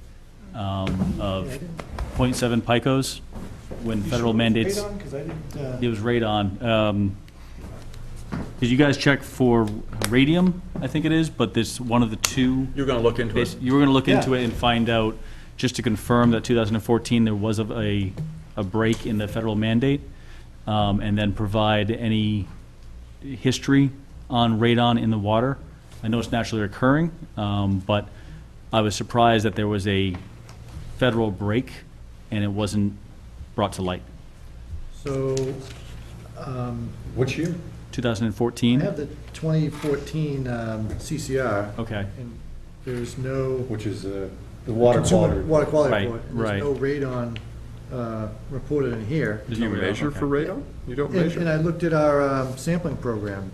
of 0.7 picos when federal mandates. It was radon. Did you guys check for radium, I think it is, but this one of the two. You're gonna look into it? You were going to look into Yeah. it and find out, just to confirm that 2014, there was a break in the federal mandate, and then provide any history on radon in the water. I know it's naturally occurring, but I was surprised that there was a federal break and it wasn't brought to light. So, Which year? 2014? I have the 2014 CCR. Okay. And there's no. Which is the water Consumer quality. Water quality Right, report. And right. There's no radon reported in here. There's Do you no radon, measure okay. for radon? You don't And measure? I looked at our sampling program.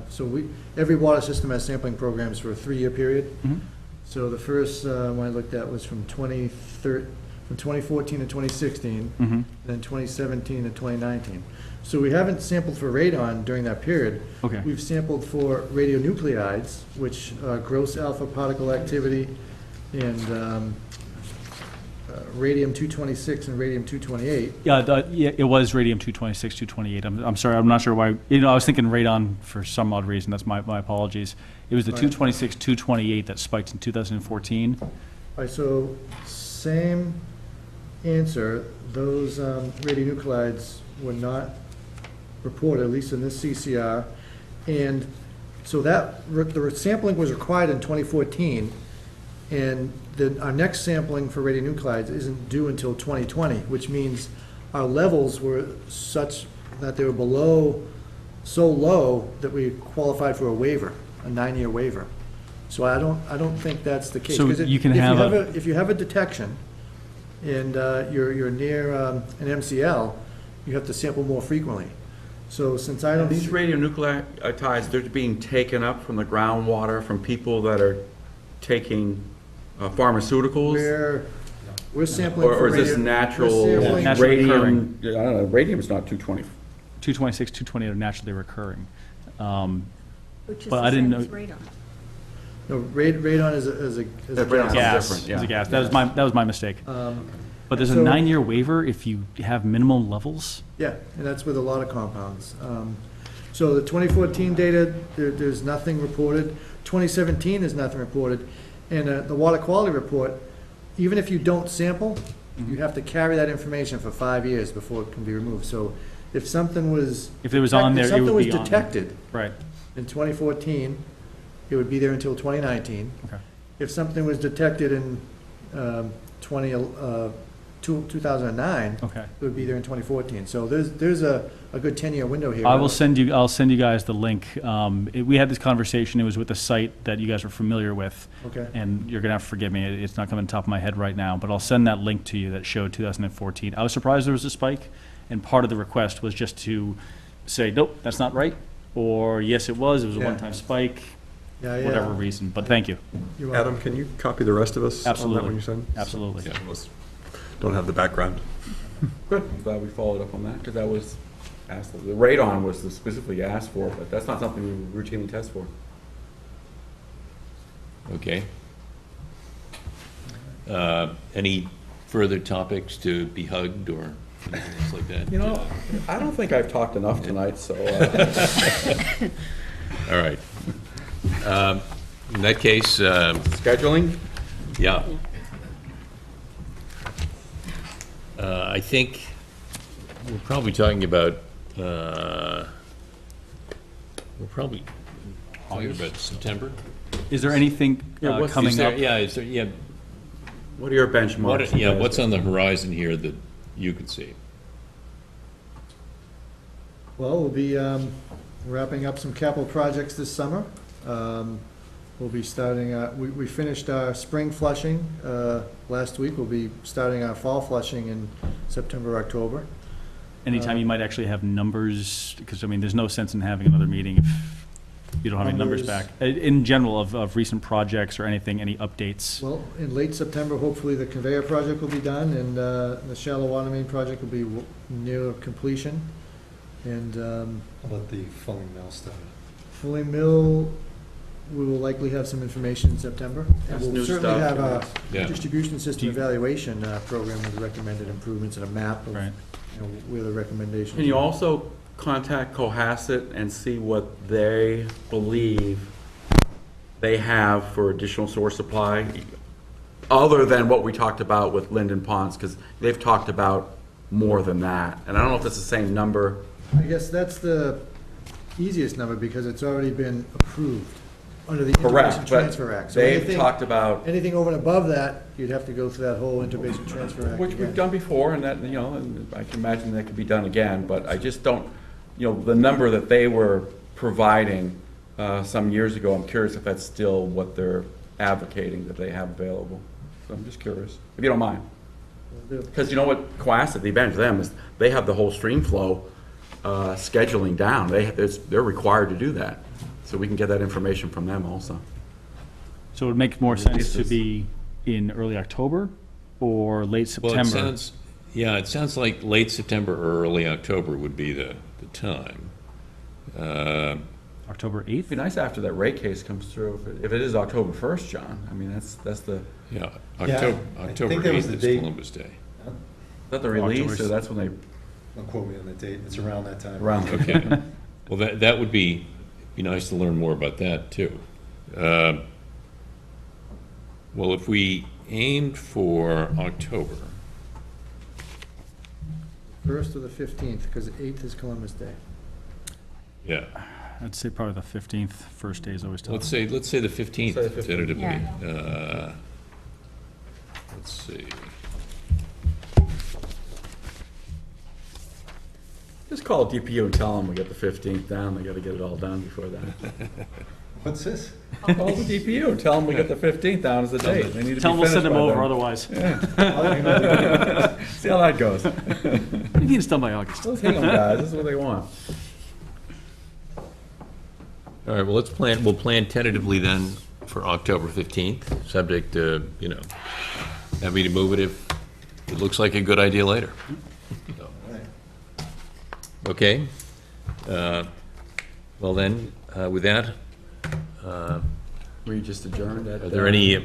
So every water system has sampling programs for a 3-year period. Mhm. So the first one I looked at was from 2014 to 2016, Mhm. then 2017 to 2019. So we haven't sampled for radon during that period. Okay. We've sampled for radionuclides, which are gross alpha particle activity, and radium-226 and radium-228. Yeah, it was radium-226, 228. I'm sorry, I'm not sure why. I was thinking radon for some odd reason. That's my apologies. It was the Right. 226, 228 that spiked in 2014. All right, so same answer, those radionuclides were not reported, at least in this CCR. And so the sampling was required in 2014, and our next sampling for radionuclides isn't due until 2020, which means our levels were such that they were so low that we qualified for a waiver, a 9-year waiver. So I don't think that's the case. So 'Cause you can if have if you have a detection and you're near an MCL, you have to sample more frequently. So since I don't. These radionuclides, they're being taken up from the groundwater from people that are taking pharmaceuticals? We're sampling for Or is this radio- natural we're sampling- Naturally radium? occurring. I don't know, radium's not 220. 226, 228 are naturally recurring. Which is But the I didn't same as know- radon. No, radon is a Radon's gas. different, It was a yeah. gas. That was my mistake. But there's a so- 9-year waiver if you have minimum levels? Yeah, and that's with a lot of compounds. So the 2014 data, there's nothing reported. 2017, there's nothing reported. And the water quality report, even if you don't sample, you have to carry that information for 5 years before it can be removed. So if something was. If it was on there, if it would something was be on there. detected Right, in 2014, it would be there until 2019. okay. If something was detected in 2009. Okay. It would be there in 2014. So there's a good 10-year window here. I'll send you guys the link. We had this conversation, it was with a site that you guys are familiar with. Okay. And you're gonna have to forgive me, it's not coming on top of my head right now, but I'll send that link to you that showed 2014. I was surprised there was a spike, and part of the request was just to say, nope, that's not right, or yes, it was a Yeah. one-time spike, Yeah, yeah. whatever reason, but thank you. You're welcome. Adam, can you copy the rest of us on that Absolutely. one you send? Absolutely. Some of us don't have the background. Good, I'm glad we followed up on that, because that was asked, the radon was specifically asked for, but that's not something we routinely test for. Okay. Any further topics to be hugged or anything else like that? You know, I don't think I've talked enough tonight, so. All right. In that case, Scheduling? yeah. I think we're probably talking about, we're probably talking about September. Is there anything Yeah, what's- coming Is there- up? Yeah, is there, yeah, What are your benchmarks? yeah, what's on the horizon here that you can see? Well, we'll be wrapping up some capital projects this summer. We'll be starting, we finished our spring flushing last week. We'll be starting our fall flushing in September, October. Anytime you might actually have numbers, because, I mean, there's no sense in having another meeting if you don't have any numbers back. In general, of recent projects or anything, any updates? Well, in late September, hopefully the conveyor project will be done, and the shallow water main project will be near completion. And How about the Fulling Mill stuff? Fulling Mill, we will likely have some information in September. And That's we'll new certainly stuff, have a yeah. distribution system Do you- evaluation program with recommended improvements and a map of, Right. you know, where the recommendations. Can you are. also contact Cohasset and see what they believe they have for additional source supply, other than what we talked about with Linden Ponds, because they've talked about more than that. And I don't know if it's the same number. I guess that's the easiest number because it's already been approved under the Correct, Interbasin but Transfer Act. So they've anything- talked about, Anything over and above that, you'd have to go through that whole Interbasin Transfer Act which we've again. done before, and that, you know, and I can imagine that could be done again, but I just don't, you know, the number that they were providing some years ago, I'm curious if that's still what they're advocating that they have available. So I'm just curious, if you don't mind. Because you know what, Cohasset, the advantage of them is they have the whole Streamflow scheduling down. They're required to do that. So we can get that information from them also. So it would make more sense to Releases. be in early October or late Well, September? it sounds, yeah, it sounds like late September or early October would be the time. October It'd 8th? be nice after that rate case comes through, if it is October 1st, John. I mean, that's the, Yeah, Yeah, October, I October think that was 8th the is date. Columbus Day. is that the release, October or that's when they, Don't quote me on the date, it's around that time. around. Okay. Well, that would be nice to learn more about that, too. Well, if we aimed for October, 1st or the 15th, because the 8th is Columbus Day. yeah, I'd say probably the 15th, first day is always tough. let's say the 15th Say the 15th. tentatively. Yeah. Let's see. Just call DPU and tell them we got the 15th down. They gotta get it all done before that. What's this? Call the DPU and tell them we got the 15th down as the date. They need to be Tell them we'll send finished them by over then. otherwise. See how that goes. You need it's done by August. Those Hingham guys, this is what they want. All right, well, we'll plan tentatively then for October 15th, subject to, happy to move it if it looks like a good idea later. So. Okay. Well then, with that, We just adjourned at. are there any,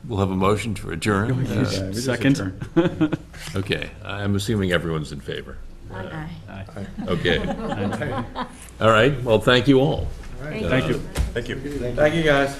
we'll have a motion to adjourn? we just Second. adjourned. Okay, I'm assuming everyone's in favor. Aye. Okay. All right, well, thank you all. Thank you. Thank you. Thank you, guys.